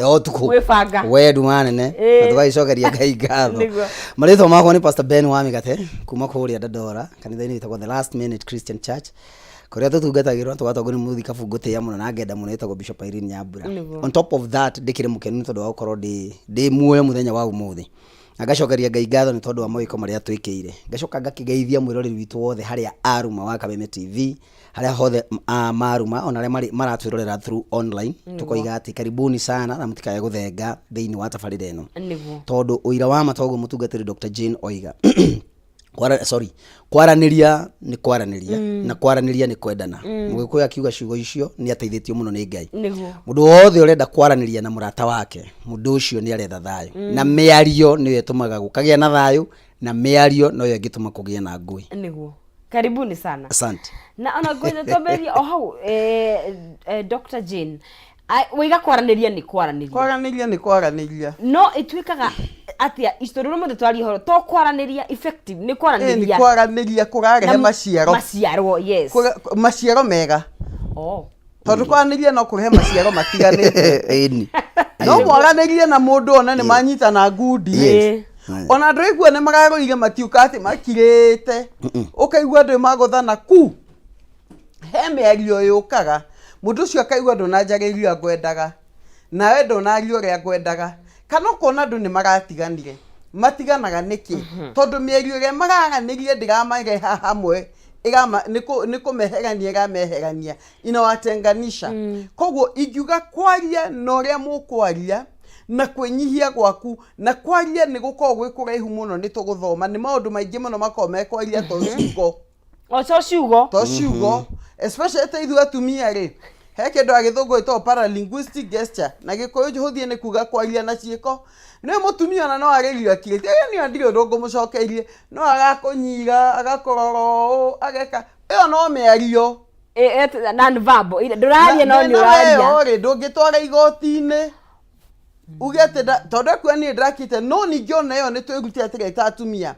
Otuko wefanga wedu manene tugacokeria Ngai ngatho marĩtwa makwa nĩ Pastor Ben wa Migate kuma kũrĩa Dandora kanitha-inĩ witagwo The Last Minute Christian Church kuria tutungatagirwo tugatongorĩa mũthikabu ngũtĩa mũno na ngenda mũno witagwo Bishop Irene Nyambura. On top of that ndikĩrĩ mũkenu tondũ wa gũkorwo ndĩ muoyo mũthenya wa ũmũthĩ na ngacokeria Ngai ngatho nĩ tondũ wa mawĩko marĩa twĩkĩire, ngacoka ngakĩgeithia mwĩroreri witũ wothe harĩa aruma wa Kameme TV harĩa hothe maruma ona arĩa maratwĩrorera through online tukoiga atĩ karibuni sana na mũtikae gũthenga thĩinĩ wa tabarĩra ĩno tondũ ũira wa matogo mũtungatĩri Dr. Jane oiga Kwaraniria nĩ kwaranĩria na kwaranĩria nĩ kwendana. Mũgĩkũyũ akiuga ciugo icio nĩ ateithĩtio mũno nĩ Ngai. Mũndũ wothe ũrenda kwaranĩria na mũrata wake mũndũ ũcio nĩ aretha thayũ na mĩario nĩyo ĩtũmaga gũkagĩa na thayũ na mĩario noyo ĩngĩtũma kũgĩe na ngũĩ. Nĩguo karibuni sana. Asante. Na ona ngwenda twamberia o hau Dr. Jane wiga kwaranĩria nĩ kwaranĩria. Kwaranĩria nĩ kwaranĩria. No ĩtuĩkaga atia istoriro mũndũ twari horo to kwaranĩria effective nĩ kwaranĩria. Nĩ kwaranĩria kũrarehe maciaro. Maciaro, yes. Maciaro mega. Tondũ kwaranĩria no kũrehe maciaro matiganĩte. No kwaranĩria na mũndũ ona nĩ manyitana ngundi. Ona andũ aigua nĩ mararũire matiuka atĩ makirĩte. Ũkaigua andũ magũthana ku. He mĩario yũkaga. Mũndũ ũcio akaigua ndũnanjarĩria ngwendaga. Nawe ndũnaria ũrĩa ngwendaga. Kana ũkona andũ nĩ maratiganire. Matiganaga nĩkĩ? Tondũ mĩario ĩrĩa mararanĩrie ndĩramarehe hamwe. Nĩ kũmeherania ĩrameherania. Inawatenganisha. Koguo ingiuga kwaria na ũrĩa mũkwaria na kwĩnyihia gwaku na kwaria nĩ gũkorwo gwĩ kũraihu mũno nĩ tũgũthoma nĩ maũndũ maingĩ mũno makorwo mekwaria to ciugo. To ciugo. Especially ta ithuĩ atumia rĩ. He kĩndũ agĩthũngũ ĩtagwo paralinguistic gesture na gĩkũyũ hũthie nĩ kuga kwaria na ciĩko. Nĩ mũtumia ona no arĩria kĩrĩte. Nĩ ndirĩ ũndũ ngũmũcokeirie. No agakũnyira, agakũrora, ageka. Ĩyo no mĩario. Non-verbal. Ndũraria no nĩ ũraria. Ndũngĩtwara igoti-inĩ. Ugete tondũ kwa niĩ ndakĩte no ningĩ ona ĩyo nĩ twĩrutĩte atĩrĩ ta atumia.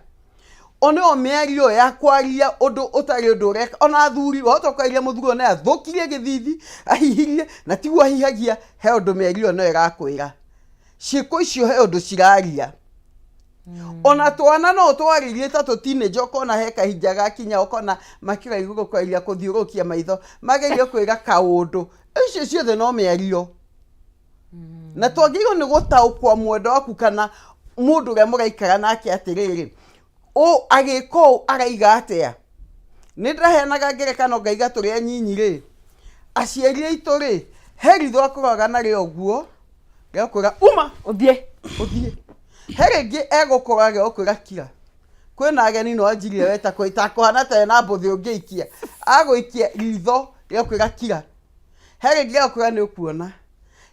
Ona o mĩario ya kwaria ũndũ ũtarĩ ũndũ ũreka ona athuri wahota kwaria mũthuri ona athũkirie gĩthithi ahihirie na tiguo ahihagia he ũndũ mĩario no ĩrakwĩra. Ciĩko icio he ũndũ ciraria. Ona twana no twaririe ta teenage okona he kahinja gakinya okona makĩra igũrũ kwaria kũthiũrũkia maitho magerio kwĩra kaũndũ. Icio ciothe no mĩario. Na twagĩrĩirwo nĩ gũtaũkwo mwendo waku kana mũndũ ũrĩa mũraikara nake atĩrĩrĩ agĩko araiga atĩa. Nĩ ndaheanaga ngerekano ngaiga tũrĩ anyinyi rĩ. Aciari aitũ rĩ he ritho akũraga narĩo ũguo gĩakwĩra uma ũthiĩ. He rĩngĩ egũkũra gĩakwĩra kira. Kwĩna ageni no anjirie weta kũhana ta ena mbũthĩ ũngĩikia agũikia ritho gĩakwĩra kira. He rĩngĩ gĩakwĩra nĩ ũkuona.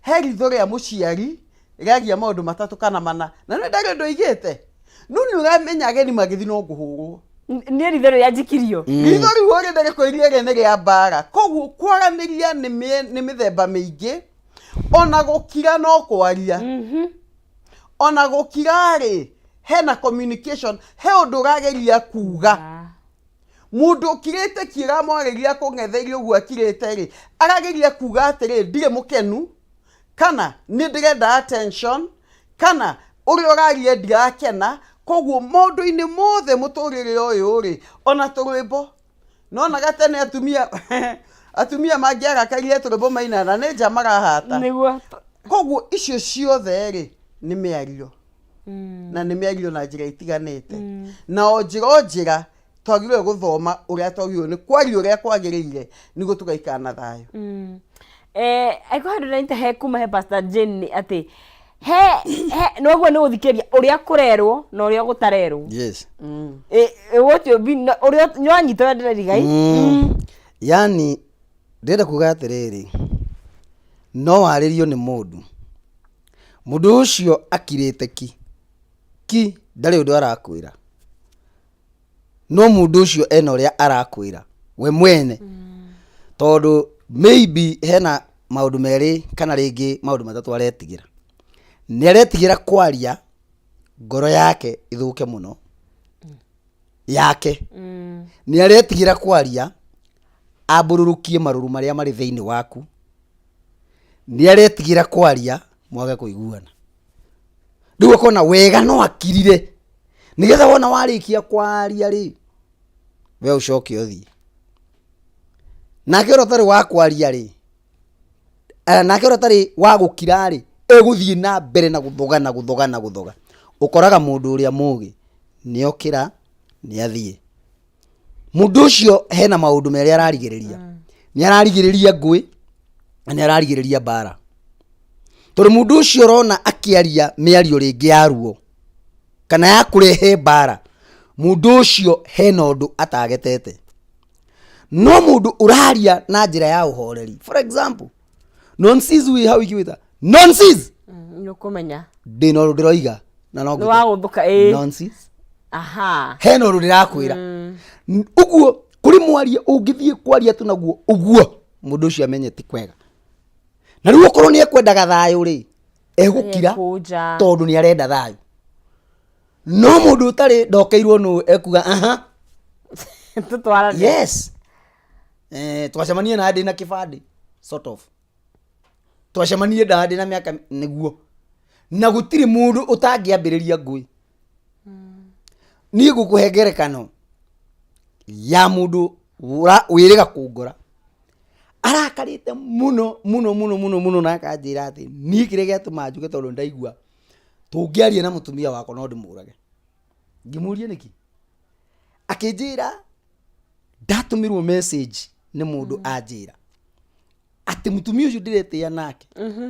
He ritho rĩa mũciari rĩagia maũndũ matatũ kana mana na nĩ ndarĩ ũndũ igĩte. No nĩ ũramenya ageni magĩthi no ngũhũrwo. Nĩ ritho rĩa njikirio. Ritho rĩu ũrĩ ndĩrĩkwĩria nĩ rĩa mbara. Koguo kwaranĩria nĩ mĩthemba mĩingĩ. Ona gũkira no kwaria. Ona gũkira rĩ hena communication he ũndũ ũrageria kuga. Mũndũ ũkirĩte kĩra mwarĩria kũng'etheria ũguo akirĩte rĩ arageria kuga atĩrĩ ndirĩ mũkenu kana nĩ ndĩrenda attention kana ũrĩa ũraria ndirakena. Koguo maũndũ-inĩ mothe mũtũrĩre ũyũ rĩ ona tũrwĩmbo no na gatene atumia mangĩarakarie tũrwĩmbo mainana nĩ nja marahata. Koguo icio ciothe rĩ nĩ mĩario na nĩ mĩario na njĩra itiganĩte na o njĩra twagĩrĩirwo gũthoma ũrĩa twagĩrĩirwo nĩ kwaria ũrĩa kwagĩrĩire nĩguo tũgaikara na thayũ. Aiko handũ na he kuma he Pastor Jane atĩ no guo nĩ gũthikĩria ũrĩa kũrerwo na ũrĩa gũtarerwo. Yes. Ũrĩa nyanyita ndĩrerigai. Yani ndĩrenda kuga atĩrĩrĩ no warĩrio nĩ mũndũ ũcio akirĩte ki ndarĩ ũndũ arakwĩra. No mũndũ ũcio ena ũrĩa arakwĩra we mwene. Tondũ maybe hena maũndũ merĩ kana rĩngĩ maũndũ matatũ aretigĩra. Nĩ aretigĩra kwaria ngoro yake ithũke mũno yake. Nĩ aretigĩra kwaria amburũrũkie marũrũ marĩa marĩ thĩinĩ waku. Nĩ aretigĩra kwaria mwage kuiguana ndio kona wega no akirire nigetha wona warikia kwaria ri we ucoke uthii nake rotari wa kwaria ri nake rotari wa gukira ri eguthii na mbere na guthoga ukoraga mundu uria mugi ni okira ni athie mundu ucio hena maundu meri ararigiriria ni ararigiriria ngui ni ararigiriria bara tori mundu ucio rona akiaria miario ringi yaruo kana ya kurehe bara mundu ucio hena undu atagetete no mundu uraria na njira ya uhoreri for example nonsense we how you nonsense no kumenya ndino ndiroiga na no guthuka nonsense hena undu ndirakwira uguo kuri mwaria ungithie kwaria tu naguo uguo mundu ucio amenye ti kwega na riu okorwo ni ekwendaga thayo ri egukira tondu ni arenda thayo no mundu utari ndokeirwo nu ekuga tutwara yes twacemanie na ndina kibandi sort of twacemanie na ndina miaka niguo na gutiri mundu utangiambiriria ngui ni gukuhengerekano ya mundu wiriga kungora arakarite muno na kanjira ati ni kire giatuma njuge tondu ndaigua tungiaria na mutumia wako no ndimurage ngimurie niki akinjira ndatumirwo message ni mundu anjira ati mutumia ucio ndiretia nake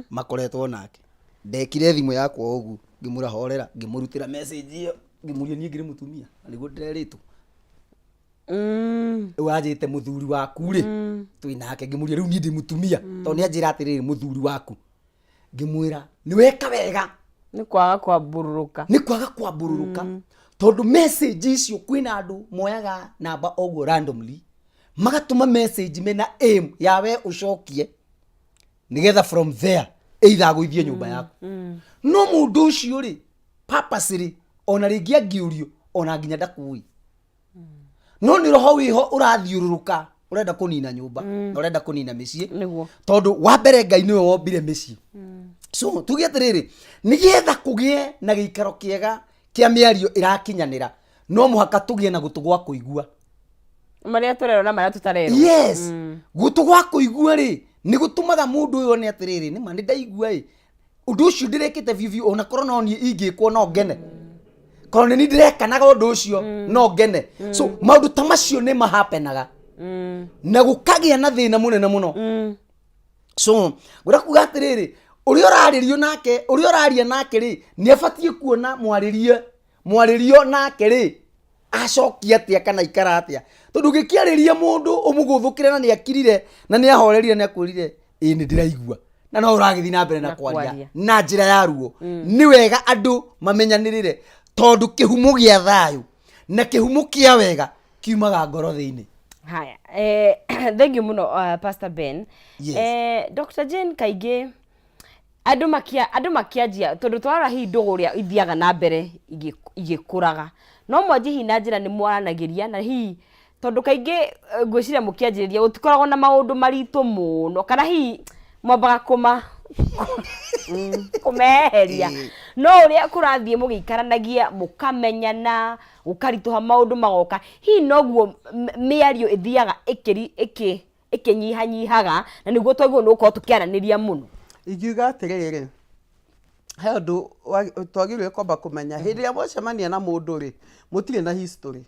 makoretwo nake ndekire thimu yakwa ugu ngimura horera ngimurutira message iyo ngimurie ni ngire mutumia niguo ndireritwo wajite muthuri waku ri twinake ngimuria riu ni ndi mutumia tondu ni anjira atiriri muthuri waku ngimwira ni weka wega ni kwaga kwambururuka tondu message icio kwina andu moyaga namba oguo randomly magatuma message mena aim yawe ucokie nigetha from there either guithie nyumba yaku no mundu ucio ri purposely ona ringi angiurio ona nginya ndakui no ni roho wiho urathiururuka urenda kunina nyumba na urenda kunina micii tondu wa mbere Ngai niwe wombire micii so tugie atiriri nigetha kugie na giikaro kiega kia miario irakinyanira no muhaka tugie na gutu gwa kuigua maria turero na maria tutarero yes gutu gwa kuigua ri ni gutumaga mundu uyo ni atiriri ni mani ndaigua undu ucio ndirekite vivi ona korona oni ingikwo no ngene korona ni ndirekanaga undu ucio no ngene so maundu ta macio ni mahapenaga na gukagia na thina munene muno so gura kuga atiriri uri oraririo nake uri oraria nake ri ni abatie kuona mwaririo nake ri acokia atia kana ikara atia tondu gikiariria mundu umuguthukire na ni akirire na ni ahorerire na akwirire ni ndiraigua na no uragithi na mbere na kwaria na njira ya ruo ni wega andu mamenyanirire tondu kihumo gia thayo na kihumo kia wega kiumaga ngoro thiini haya thank you muno Pastor Ben. Yes. Dr. Jane kaige andu makianjia tondu twara hi nduguria ithiaga na mbere igikuraga no mwanji hi na njira ni mwaranagiria na hi tondu kaige ngwiciria mukianjiriria utikoragwo na maundu maritu muno kana hi mwambaga kumeheria no uria kurathie mugikaranagia mukamenyana ukarituha maundu magoka hi noguo miario ithiaga ikinyihanyihaga na niguo twaguo nuko tukiaraniria muno ingiuga atiriri he undu twagirwe kwamba kumenya hindi ya mwacemania na mundu ri mutire na history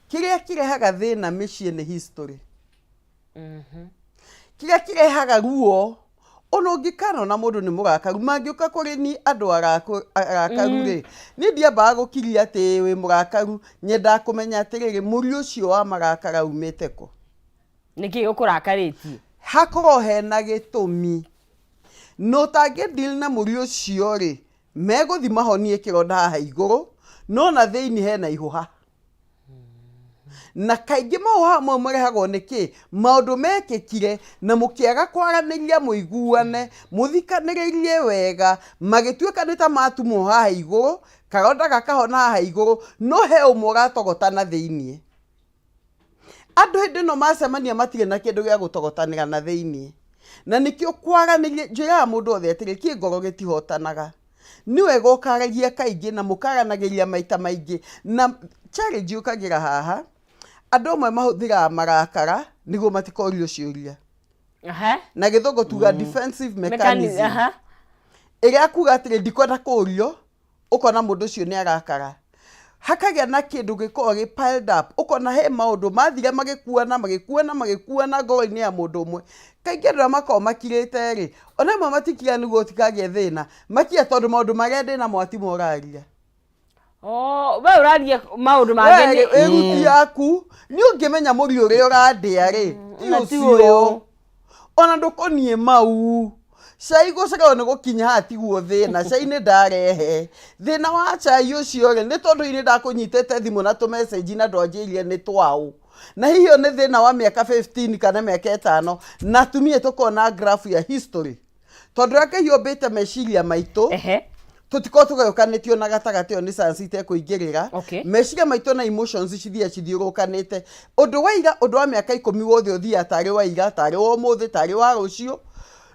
kiria kirehaga thina micii ni history kiria kirehaga ruo ono ngikano na mundu ni mugakaru mangiuka kuri ni andu arakaru ri ni ndiambaga gukiria ati wi mugakaru nyenda kumenya atiriri muri ucio wa magakara umite ko niki ukurakariti hakorwo hena gitumi no tangi deal na muri ucio ri meguthi mahonie kironda haha iguru no na thiini hena ihuha na kaingi mauha mo marehagwo niki maundu mekikire na mukiaga kwaraniria muiguane muthikaniririe wega magituika nita matumo haha iguru karonda gakahona haha iguru no he umwe gatogotana thiini andu hindi no macemania matire na kindu gia gutogotanira na thiini na nikio kwaraniria njira mundu othe atire kingoro gitihotanaga niwe gokaragia kaingi na mukaranagiria maita maingi na challenge ukagira haha andu amwe mahuthira marakara niguo matikorio ciuria na githungu tuga defensive mechanism iria kuga atire ndikwenda kurio ukona mundu ucio ni arakara hakagia na kindu giko gi piled up ukona he maundu mathire magikuana ngoro-ini ya mundu umwe kaingĩ andũ makao makirĩte rĩ ona imwe matikia nĩguo tikagie thĩna makia tondũ maũndũ marĩa ndĩna mwati moraria we ũraria maũndũ mangĩ ĩruti yaku nĩ ũngĩmenya mũri ũrĩa ũrandĩa rĩ ti ũcio ona ndũkonie mau cai gũcagwo nĩ gũkinya haha tiguo thĩna cai nĩ ndarehe thĩna wa cai ũcio rĩ nĩ tondũ inĩ ndakũnyitĩte thimũ na tũmessage na ndwanjĩirie nĩ twaũ na hiyo nĩ thĩna wa mĩaka 15 kana mĩaka 5 na tumie tukona graph ya history tondũ reke hiũmbĩte meciria maitũ tutiko tũgayũkanĩtio na gatagatĩ nĩ science itekũingĩrĩra meciria maitũ na emotions cithiũrũkanĩte ũndũ wa ira ũndũ wa mĩaka 10 wothe ũthia tarĩ wa ira tarĩ wa ũmũthĩ tarĩ wa rũciũ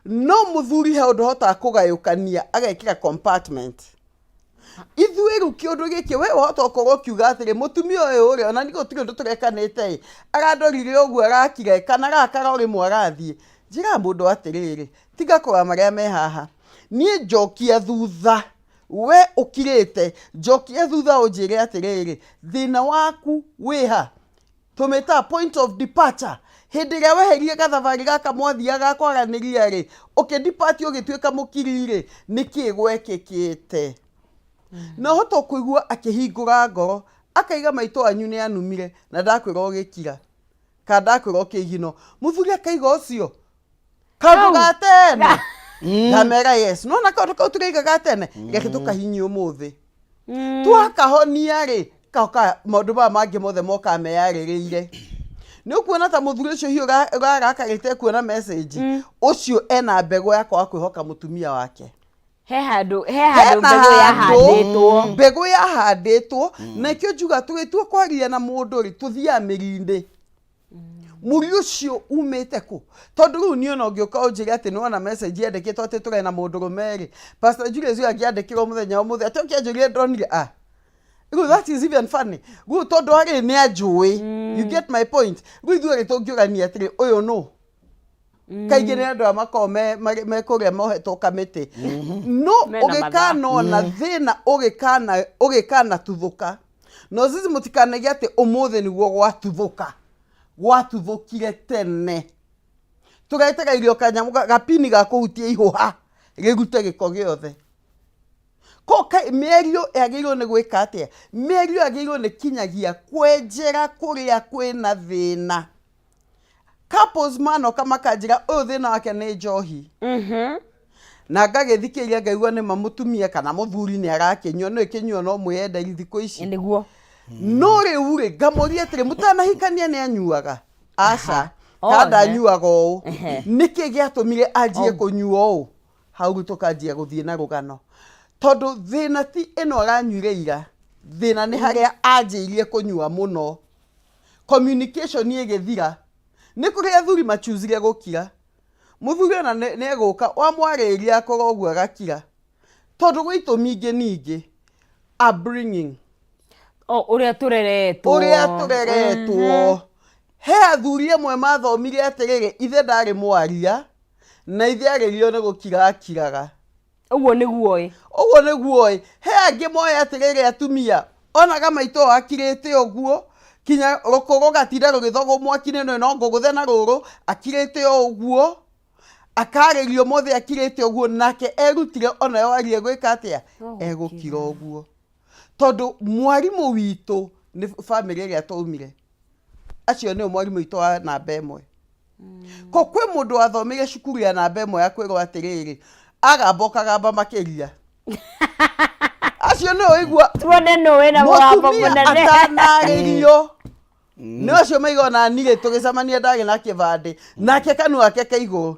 no mũthuri he ũndũ hotaga kũgayũkania agekĩra compartment ithuĩ rĩu kĩũndũ gĩkĩ we wahota gũkorwo ũkiuga atĩrĩ mũtumia ũyũ ũrĩa ona nĩ gũtirĩ ũndũ tũrekanĩte arandorire ũguo arakire kana gakara ũrĩ mwarathiĩ njĩra mũndũ atĩrĩrĩ tiga kũra marĩa me haha niĩ njokia thutha we ũkirĩte njokia thutha ũnjĩre atĩrĩrĩ thĩna waku wĩha tũmĩta point of departure hĩndĩ ĩrĩa weherie gathabarĩ gaka mwathiaga Kwaraniria rĩ ũkĩndipati ũgĩtuĩka mũkiri rĩ nĩkĩ gwekĩkĩte na hoto kũigua akĩhingũra ngoro akaiga maitũ anyu nĩ anumire na ndakwĩra ũgĩkira ka ndakwĩra ũkĩigino mũthuri akaiga ũcio kaũndũ ga tene ndamera yes no na kaũndũ kau tũraigaga tene reke tũkahinyie ũmũthĩ twakahonia rĩ kauka maũndũ maya mangĩ mothe moka meyarĩrĩire nĩ ũkuona ta mũthuri ũcio hiũ ũrarakarĩte kuona message ũcio ena mbegũ ya kwaga kwĩhoka mũtumia wake he handũ mbegũ yahandĩtwo na ikĩo njuga tũgĩtua kwaria na mũndũ rĩ tũthiaga mĩri-inĩ mũri ũcio umĩte kũ tondũ rĩu niĩ ona ũngĩũka ũnjĩre atĩ nĩwona message yandĩkĩtwo atĩ tũrĩ na mũndũrũme rĩ Pastor Julius ũyũ angĩandĩkĩrwo mũthenya ũmũthĩ atĩ ũkĩanjũrire ndonire that is even funny rĩu tondũ harĩ nĩ anjũĩ you get my point rĩu ithuĩ tũngĩũrania atĩrĩ ũyũ no kaingĩ nĩ andũ makao mekũrĩa mohetwo kamĩtĩ no ũgĩkana ona thĩna ũgĩkana tuthũka no sisi mũtikanagia atĩ ũmũthĩ nĩguo gwatuthũkire tene tũgaitaga irio kanyamũ gapini ga kũhutia ihũha gĩrute gĩko gĩothe mĩario yagĩrĩirwo nĩ gwĩka atĩa mĩario yagĩrĩirwo nĩ kinyagia kwenjera kũrĩa kwĩna thĩna couples manoka makanjĩra ũyũ thĩna wake nĩ njohi na ngagĩthikĩria ngaigua nĩma mũtumia kana mũthuri nĩ arakĩnyua no ĩkĩnyua no mwĩyenderi thikũ ici nĩguo no rĩu rĩ ngamoria atĩrĩ mũtanahikania nĩ anyuaga aca kada anyuaga ũũ nĩkĩ gĩatũmire anjie kũnyua ũũ hau tũkanjia gũthiĩ na rũgano tondũ thĩna ti ĩno aranyuire ira thĩna nĩ harĩa anjĩirie kũnyua mũno communication ĩgĩthira nĩ kũrĩa athuri machuzire gũkira mũthuri ona nĩ egũka wamwarĩria akorwo ũguo agakira tondũ gwĩ itũmi ingĩ ningĩ upbringing ũrĩa tũreretwo he athuri amwe mathomire atĩrĩrĩ ithe ndarĩ mwaria na ithe arĩrio nĩ gũkira akiraga ũguo nĩguo he angĩ moe atĩrĩrĩ atumia onaga maitũ akirĩte ũguo kinya rũkũgũ gatinda rũgĩthogwo mwaki-inĩ no ngũgũthe na rũrũ akirĩte ũguo akarĩrio mothe akirĩte ũguo nake erutire ona yo arie gwĩka atĩa egũkira ũguo tondũ mwarimũ witũ nĩ family ĩrĩa twaumire acio nĩo mwarimũ witũ wa namba ĩmwe kwĩ mũndũ wathomire cukuru ya namba ĩmwe ya kwĩrwo atĩrĩrĩ agamba makĩria acio nĩo igua tuone no wena mũgambo mũnene atanarĩrio nĩ acio maigona nire tũgĩcemania ndarĩ na kĩbandĩ nake kanua gake kaigũrũ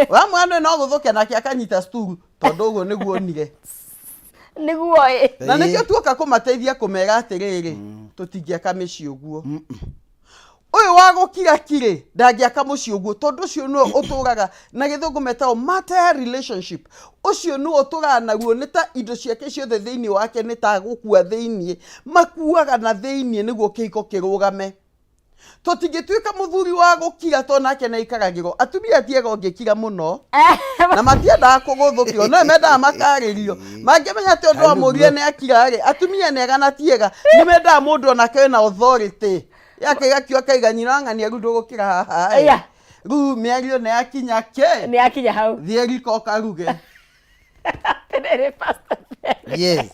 wa mwana no gũthũkia nake akanyita sturu tondũ ũguo nĩguo onire na nĩkĩo tuoka kũmateithia kũmera atĩrĩrĩ tũtingĩaka mĩciĩ ũguo Uyu wa gukira kire ndangiaka muci uguo tondu ucio no uturaga na githungu metao matter relationship ucio no uturaga naguo ni ta indo ciake ciothe thiini wake ni ta gukua thiini makuaga na thiini niguo kihiko kirugame tutingituika muthuri wa gukira to nake na ikaragiro atumia tiega ungikira muno na matiendaga kuguthukio no mendaga makaririo mangimenya ti undu wa murie ni akira ri atumia nega na tiega ni mendaga mundu onake na authority yake gakio kaiga nyirang'ania ru ndugukira haha ru miario ne akinya hau thieri ko karuge tere pastor yes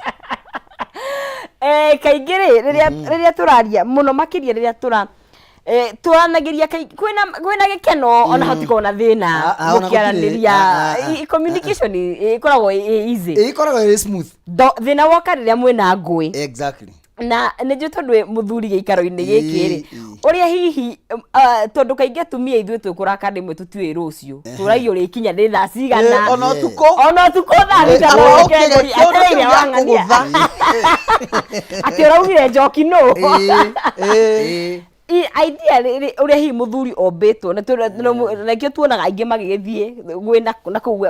kaingiri riria turaria muno makiria riria turanagiria kwina gikeno ona hatiko na thina mukiaraniria communication ikoragwo easy ikoragwo smooth thina woka riria mwina ngui exactly na nĩnjũ tondũ muthuri gĩikaro-inĩ gĩkĩ rĩ ũrĩa hihi tondũ kaingĩ atumia ithuĩ twĩkũraka rĩmwe tũtiũĩ rũciũ tũraiyũ rĩkinya nĩ thaa cigana ona ũtukũ thaa thigana wang'ania atĩ ũraugire njoki nũ idea uria hi muthuri ombetwo nakio tuonaga aingi magigithie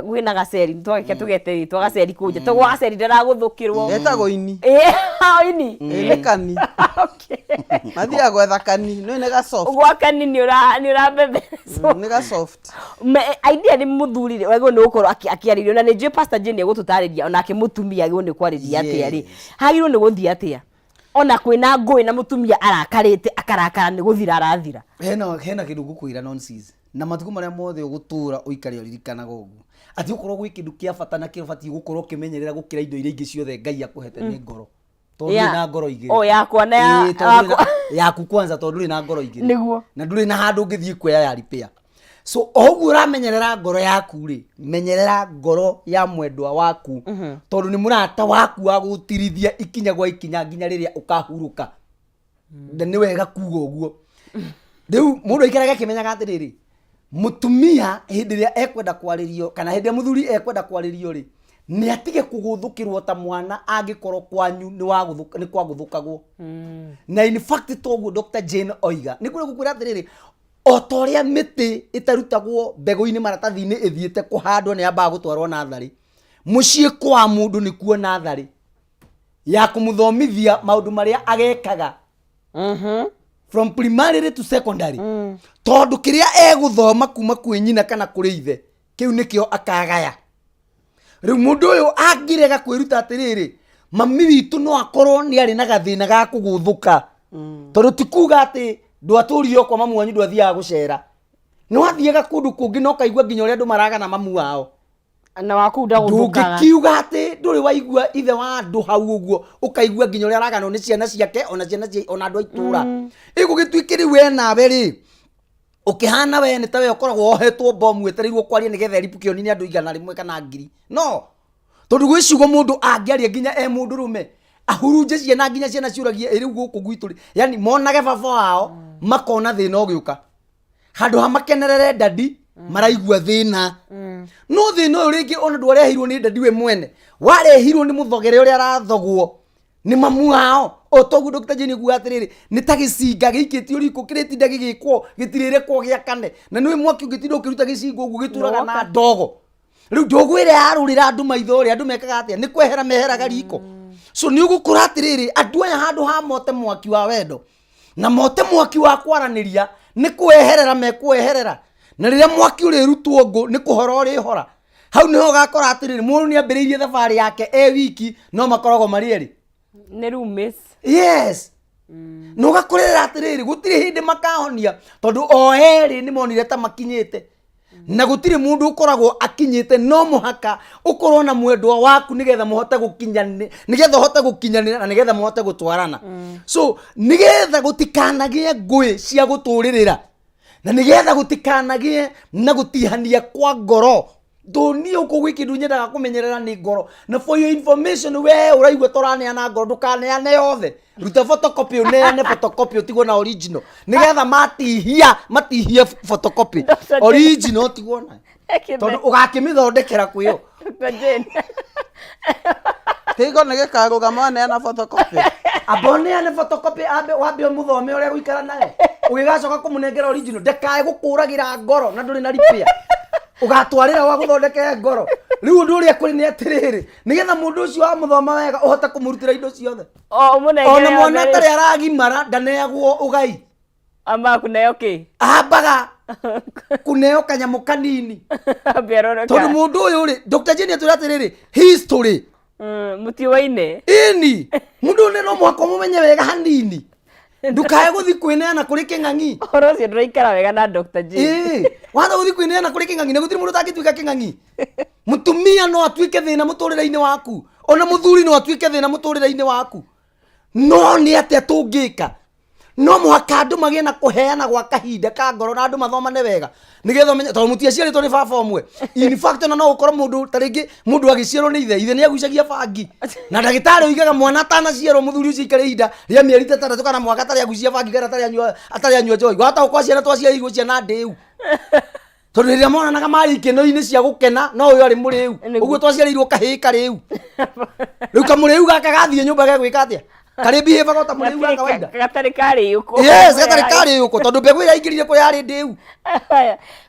gwina gaceri twageke tugete twagaceri kunja twagaceri ndaraguthukirwo etagwo ini ini ekani okay mathia gwetha kani no nĩ ga soft gwa kani ni urabebe nĩ ga soft idea ni muthuri wego no ukorwo akiaririo na nĩ njui pastor Jane egututariria onake mutumia agwo nĩ kwariria atia ri hagirwo nĩ guthia atia ona kwina ngui na mutumia arakarite akarakara ni guthira arathira hena kindu gukwira nonsense na matuko maria mothe ugutura uikari uririkana gogu ati ukorwo gwi kindu kia bata na kirobati gukorwo kimenyerera gukira indo iria ingi ciothe Ngai akuhete ni ngoro tondu na ngoro igiri yakwa na yaku kwanza tondu na ngoro igiri niguo na nduri na handu ngithii kuya ya repair so ogu uramenyerera ngoro yaku ri menyerera ngoro ya mwendwa waku tondu ni murata waku wa gutirithia ikinya gwa ikinya nginya riria ukahuruka ni wega kuga uguo riu mundu ikaraga kimenyaga atiriri mutumia hindi ria ekwenda kwaririo kana hindi muthuri ekwenda kwaririo ri ni atige kuguthukirwo ta mwana angikorwo kwanyu ni waguthuka ni kwaguthukagwo na in fact toguo Dr. Jane oiga ni kuri gukwira atiriri otoria miti itarutagwo mbegu-ini maratathi-ini ithiete kuhandwo ni amba gutwarwo nathari mucii kwa mundu ni kuo nathari ya kumuthomithia maundu maria agekaga from primary to secondary tondu kiria eguthoma kuma kwi nyina kana kuri ithe kiu nikio akagaya riu mundu uyu angirega kwiruta atiriri mami witu no akorwo ni ari na gathina ga kuguthuka tondu tikuga ati ndwaturio kwa mamu wanyu ndwathiaga gucera no wathiaga kundu kungi no kaigua nginya uria andu maraga na mamu wao na wakunda guthukaga ndugikiuga ati nduri waigua ithe wa andu hau uguo ukaigua nginya uria araganwo ni ciana ciake ona andu aitura igugitwikiri we nawe ri ukihana we ni tawe ukoragwo ohetwo bomu etereirwo kwaria nigetha ripukioni ni andu igana rimwe kana ngiri no tondu gwicigo mundu angiaria nginya mundu rume ahurunje ciana nginya ciana ciuragie iri guku gwituri yani monage baba wao makona thina ugiuka handu ha makenerere dadi maraigua thina no thina uringi ona ndwarehirwo ni dadi we mwene warehirwo ni muthogere uria arathogwo ni mamu wao otogu Dr. Jane guga atiriri ni tagicinga gikitio riko kiretinda gigikwo gitirire kwa gia kane na niwe mwaki ugitindo kiruta gicingo ugu gituraga na ndogo riu ndogo ire arurira andu maithori andu mekaga atia ni kwehera meheraga riko so ni ugukura atiriri andu aya handu ha mote mwaki wa wendo na mote mwaki wa kwaraniria ni kweherera mekweherera na riria mwaki uri rutwo ngo ni kuhora uri hora hau niho gakora atiriri mundu ni ambiriirie thabari yake wiki no makorogo marieri ni roommate yes no gakorera atiriri gutire hindi makahonia tondu o eri ni monire ta makinyite na gutire mundu ukoragwo akinyite no muhaka ukorwo na mwendwa waku nigetha muhote gukinyana nigetha uhote gukinyanira na nigetha muhote gutwarana so nigetha gutikanagie ngui cia guturirira na nigetha gutikanagie na gutihania kwa ngoro ndoni uko wiki nyendaga kumenyerera ni ngoro na for your information we uraigwa toraneana ngoro ndukaneane yothe ruta photocopy uneane photocopy utigwo na original nigetha matihia photocopy original utigwo na tondu ugakimithondekera kuyo Tigo nige karugama na photocopy. Abone ane photocopy wambe muthome uria guikara nae. Ugigacoka kumunengera original ndekae gukuragira ngoro na nduri na repair. Ugatwarira wa guthondeke ngoro. Riu undu uria kuri ni atiriri. Nigetha mundu ucio wa muthoma wega uhota kumurutira indo ciothe. Munengera. Ona mwana tari aragimara ndaneagwo ugai. Amba kuneo ki? Ambaga kuneo kanyamu kanini. Tondu mundu uyu ri Dr. Jane aturatiriri history. Muti waine. Ini mundu ne no mwako mumenye wega hanini. Ndukae guthi kwineana kuri king'ang'i. Oro cio ndiraikara wega na Dr. Jane. Watha guthi kwineana kuri king'ang'i ne gutiri mundu tangituika king'ang'i. Mutumia no atuike thina muturire-ini waku. Ona muthuri no atuike thina muturire-ini waku. No ni atia tungika. No muhaka andu magie na kuheana gwa kahinda ka ngoro na andu mathomane wega nigetha menye to mutia ciari to ni baba omwe in fact no ukorwo mundu taringi mundu agiciarwo ni ithe ni agucagia bangi na ndagitari uigaga mwana tana ciarwo muthuri ucio ikare hinda ria mieri 3 kana mwaka tari agucia bangi kana atari anyua joy gwata kwa ciana twaciarirwo ciana ndiu tondu riria monanaga mari ikeno-ini cia gukena no uyu ari muriu uguo twaciarirwo kahika riu kamuriu gaka gathie nyumba ga gwika atia kare behave gota muriu ga kawaida gatari kari yuko yes gatari kari yuko tondu mbegu ira ingirire kuri ari ndiu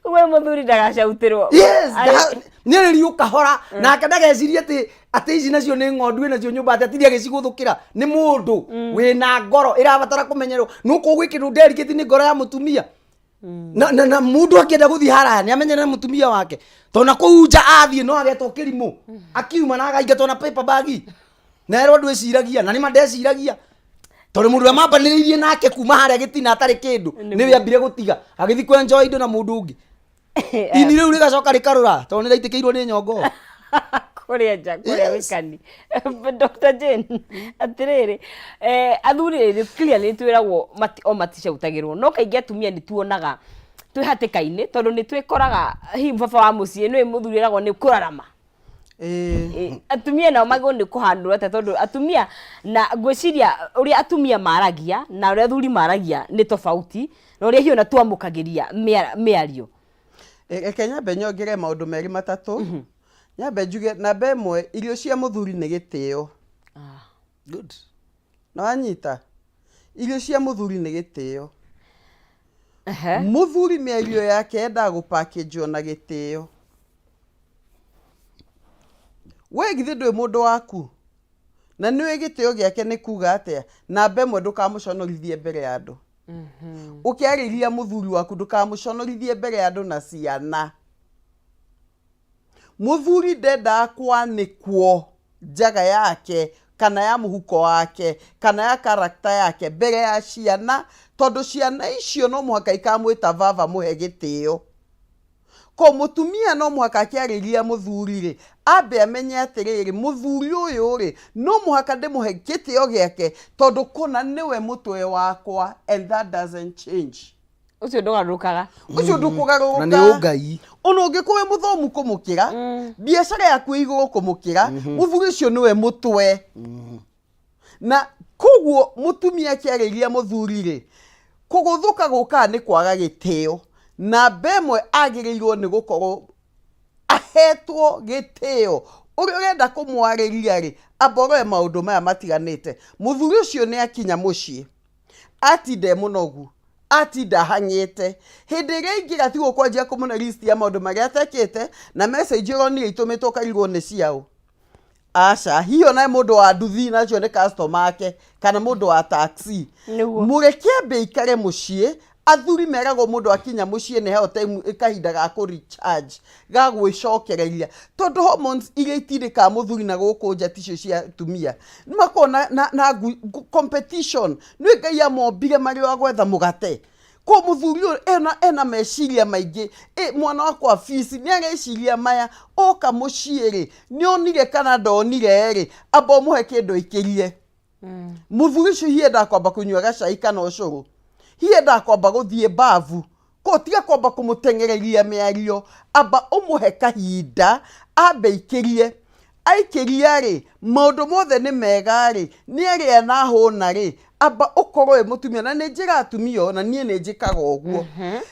we muthuri ndagacautirwo yes ni riu kahora na kadagecirie ati ici nacio ni ng'ondu nacio nyumba atatiria giciguthukira ni mundu wina ngoro irabatara kumenyerwo nuko gwikiru dedicate ni ngoro ya mutumia na mundu akienda guthi haraya ni amenyere mutumia wake tona kuunja athie no agetwo kirimu akiuma na againgatwo na paper bag na ero ndwiciragia na ni mandeciragia tondu mundu amambaniririe nake kuma haria gitina atari kindu niwe ambire gutiga agithi ku enjoy indo na mundu ungi ini riu rigacoka rikarura tondu niraitikeirwo ni nyongo kuria nja kuria wikani Dr. Jane atiriri athuri clearly twiragwo maticautagirwo no kaingi atumia ni tuonaga twihatikaine tondu ni twikoraga hi baba wa mucii ni muthuri ragwo ni kurarama atumia nao mago ni kuhandura tondu atumia na gwiciria uria atumia maragia na uria athuri maragia ni tofauti na uria hiyo na tuamukagiria miario Kenya benyongere maundu meri matatu nyambe njuge namba imwe irio cia muthuri ni gitio good no anyita irio cia muthuri ni gitio muthuri miario yake enda gupackage na gitio we githi ndwe mundu waku na niwe gitio giake ni kuga atia namba imwe ndukamuconorithie mbere ya andu ukiariria muthuri waku ndukamuconorithie mbere ya andu na ciana muthuri ndenda kwanikwo njaga yake kana ya muhuko wake kana ya karakta yake mbere ya ciana tondu ciana icio no muhaka ikamwita vava muhe gitio ko mutumia no muhaka akiariria muthuri ri ambe amenye atiriri muthuri uyu ri no muhaka ndimuhe gitio giake tondu kuna niwe mutwe wakwa and that doesn't change ucio ndugarukaga ucio ndukugaruka na ni ungai ono ngikuwe muthomu kumukira biashara yaku iguru kumukira muthuri ucio niwe mutwe na koguo mutumia kiariria muthuri ri kuguthuka guka ni kwaga gitio na bemwe agirirwo ni gukorwo ahetwo gitio uria urenda kumwariria ri aboroe maundu maya matiganite muthuri ucio ni akinya mucii atinde munogu atinda hangite hindi ria ingira tigo kwanjia kumuna list ya maundu maria atekete na message ro ni itumitwo karirwo ni ciao aca hiyo na mundu wa nduthi nacio ni customer ake kana mundu wa taxi mureke be ikare mucii athuri meragwo mundu akinya mucii ni heo time kahinda ga ku recharge ga gwicokereria tondu hormones iria itirika muthuri na guku nja ticio cia tumia nimakona na competition ni ngai ya mombire mari wa gwetha mugate ko muthuri ena meciria maingi mwana wakwa fisi ni areciria maya oka mucii ri ni onire kana ndonire ri abo muhe kindu ikirie muthuri ucio hienda kwamba kunywa gacai kana ucuru hienda kwamba guthie bavu ko tiga kwamba kumutengereria miario aba umuhe kahinda ambe ikirie aikiria ri maundu mothe ni mega ri ni aria na hona ri aba ukorwe mutumia na ni njira atumio na nie ni njikaga uguo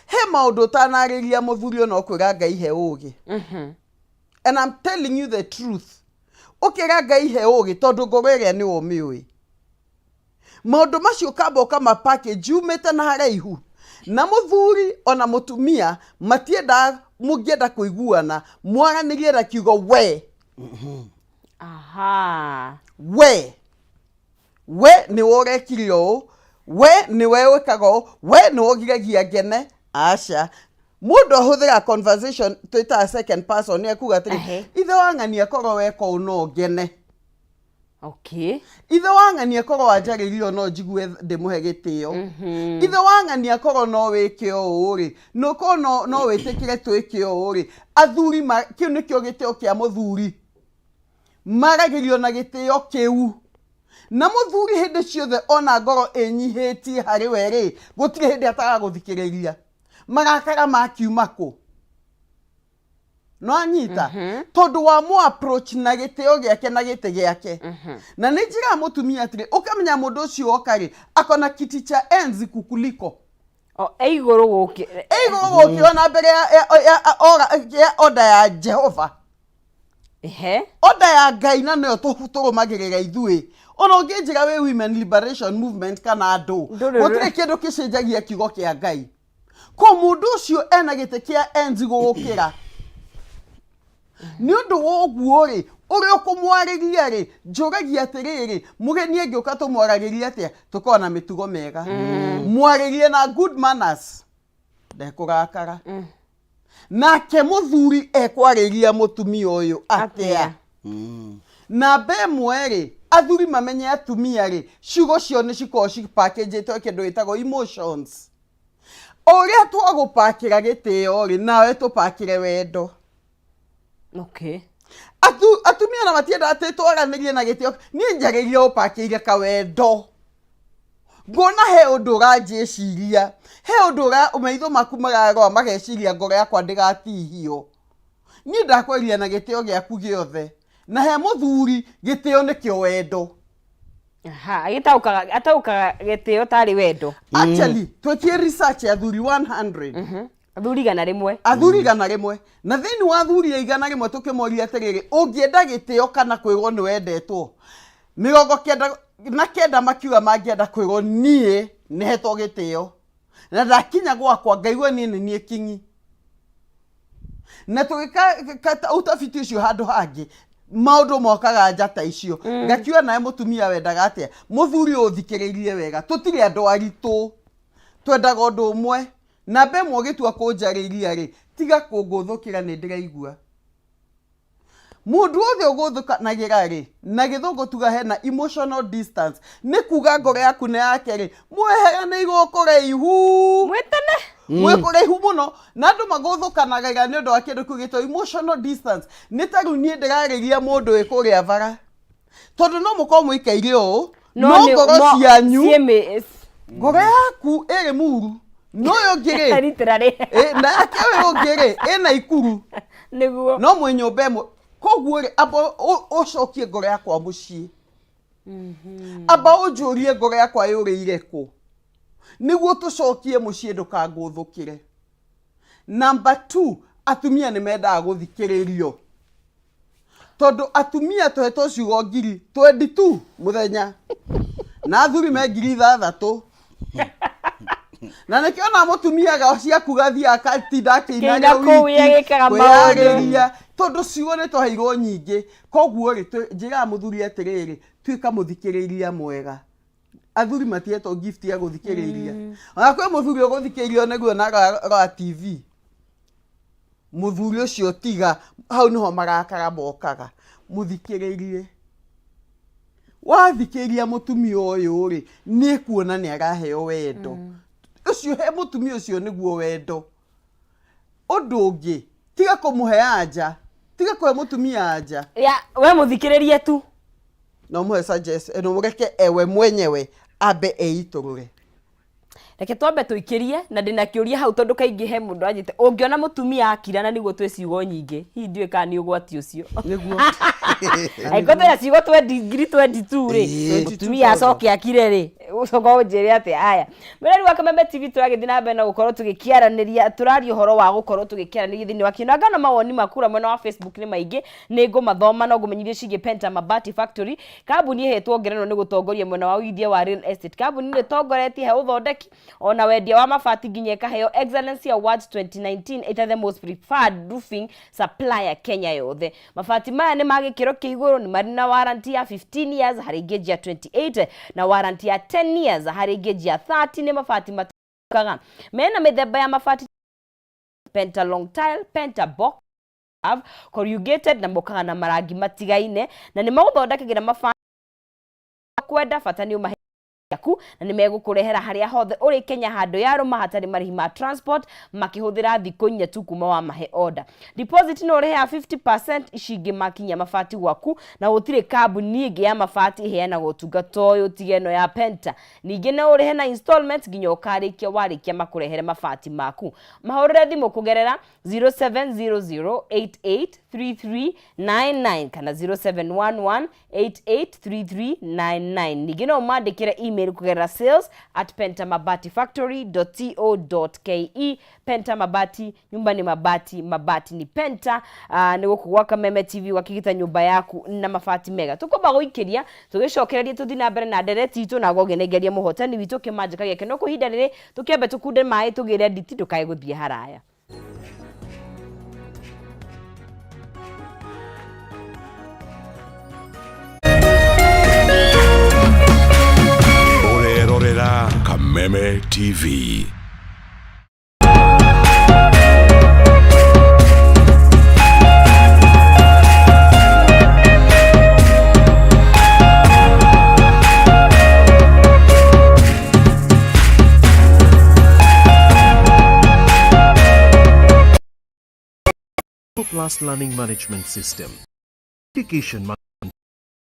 he maundu tanariria muthuri no kwira ngai he ugi and I'm telling you the truth ukira Ngai he ugi tondu ngoro iria ni umiui maundu macio kamba kama package umete na haraihu na muthuri ona mutumia matienda mugienda kuiguana mwaranirie na kiugo we aha we ni worekirio we ni we wekago we ni wogiragia ngene acha mundu ahuthira conversation twita second person ni akuga atiri ithe wangania koro weko uno ngene okay ithe wangania koro wanjaririo no jigue ndimuhe gitio ithe wangania koro no wike uri no kono no witikire twike uri athuri kiu nikio gitio kia muthuri maragirio na gitio kiu na muthuri hindi ciothe ona ngoro enyihitie hari weri gutire hindi ataga guthikiriria magakara makiumako no anyita tondu wa mo approach na gitio giake na gite giake na nijira mutumia atire ukamenya mundu ucio okari akona kiti cha enzi kukuliko eiguru guki ona mbere ya oda ya Jehova oda ya Ngai na no turumagirira ithui ona unginjira we women liberation movement kana andu gutire kindu kicenjagia kiugo kia Ngai ko mundu ucio ena gite kia enzi gukira ni undu woguo ri uri ukumwariria ri njuragia atiriri mugeni engiuka tumwaragiria atia tukona mitugo mega mwaririe na good manners ndekurakara nake muthuri ekwariria mutumia uyu atia na be mweri athuri mamenye atumia ri ciugo cio ni cikoci package to kindu itago emotions oria twagupakira gitio ri nawe tupakire wendo okay atumia na matienda ati twaranirie na gitio ni njaririe upakire ka wendo ngona he undu ranjiciria he undu umeitho maku magaro mageciria ngoro yakwa ndigatihio ni ndakweria na gitio giaku giothe na he muthuri gitio ni kio wendo aha atauka gitio tari wendo actually twetie research ya thuri 100 athuri gana rimwe na thini wa thuri igana rimwe tukimoria atiriri ungienda gitio kana kwirwo ni wendetwo 99 makiuga mangienda kwirwo nie nehetwo gitio na ndakinya gwakwa ngaigua nie kingi na tugika utafiti ucio handu hangi maundu mokaga njata icio ngakiwa nae mutumia wendaga atia muthuri uthikiririe wega tutire andu aritu twendaga undu umwe na be mwogitua kunjariria ri tiga kunguthukira ni ndiraigua mundu othe uguthukanagira ri na githungu tuga hena emotional distance ni kuga ngoro yaku ne yake ri mweherane igukurihu mwetane mwekurihu muno na andu maguthukanagira ni undu wa kindu kugitwo emotional distance ni taru nie ndirariria mundu ikuria vara tondu no muko muikaire o no ngoro cianyu ngoro yaku iri muru no yogire literally na yake yogire ina ikuru niguo no mwenyombe koguo ri abo ucokie ngoro yakwa mucii aba ujurie ngoro yakwa yuriire ku niguo tucokie mucii ndukanguthukire number 2 atumia ni mendaga guthikiririo tondu atumia tuhetwo ciugo ngiri 22 muthenya na athuri me ngiri 3 na nikiona mutumia ga ciaku gathia akatinda akinaria wiki tondu ciugo ni twaheirwo nyingi koguo ri njira muthuri atiriri twika muthikiriria mwega athuri matieto gift ya guthikiriria ona kwe muthuri uguthikiririo niguo na ra TV muthuri ucio tiga hau niho marakara mokaga muthikiririe wathikiria mutumia uyu ri ni kuona ni araheo wendo ucio he mutumia ucio niguo wendo undu ungi tiga kumuhe anja tiga kwe mutumia anja ya we muthikiririe tu no muhe suggest no mureke ewe mwenyewe abe eiturure reke twambe tuikirie na ndina kiuria hau tondu kaingi he mundu anjite ungiona mutumia akira na niguo twe ciugo nyingi hi ndiwe ka ni ugwati ucio niguo aikote ya ciugo 20 22 ri mutumia acoke akire ri ucoka unjire ati aya Mwereri wa Kameme TV turagithii na mbere na gukorwo tugikiaraniria turari uhoro wa gukorwo tugikiaraniria thini wa kinagana mawoni makura mwena wa Facebook ni maingi ni ngumathoma no ngumenyithie cige Penta Mabati Factory kambuni hetwo ngerenwa ni gutongoria mwena wa uithia wa real estate kambuni ni tongoretie he uthondeki ona wendia wa mabati nginya kaheo Excellency Awards 2019 ita the most preferred roofing supplier Kenya yothe mabati maya ni magikiro kiiguru ni mari na warranty ya 15 years hari geji ya 28 na warranty ya 10 years hari geji ya 30 ni mabati matukaga mena mithemba ya mabati Penta long tile Penta box corrugated na mokaga na marangi matigaine na ni maguthondekegira mabati kwenda fatani umahe yaku na ni megukurehera haria hothe uri Kenya hando ya ruma hatari marihi ma transport makihuthira thikũ 4 tu kuma wa mahe order deposit no rehe 50% ishingi makinya mabati gwaku na gutire kambuni ingi ya mabati heana gutungata uyu tigeno ya Penta ningi na urehe na installment nginya ukarikia warikia makurehere mabati maku mahorere thimu kugerera 0700883399 kana 0711883399 ningi no mandikire email kugerera sales@pentamabati-factory.co.ke Penta Mabati nyumba ni mabati mabati ni Penta ni gukugwa Kameme TV wakigita nyumba yaku na mabati mega tukomba guikiria tugicokereria tuthina mbere na ndereti itu na gogenegeria muhotani witu kimanjika gike no kuhinda riri tukembe tukunde mai tugire nditi tukae guthie haraya Kameme TV. Plus learning management system. Education management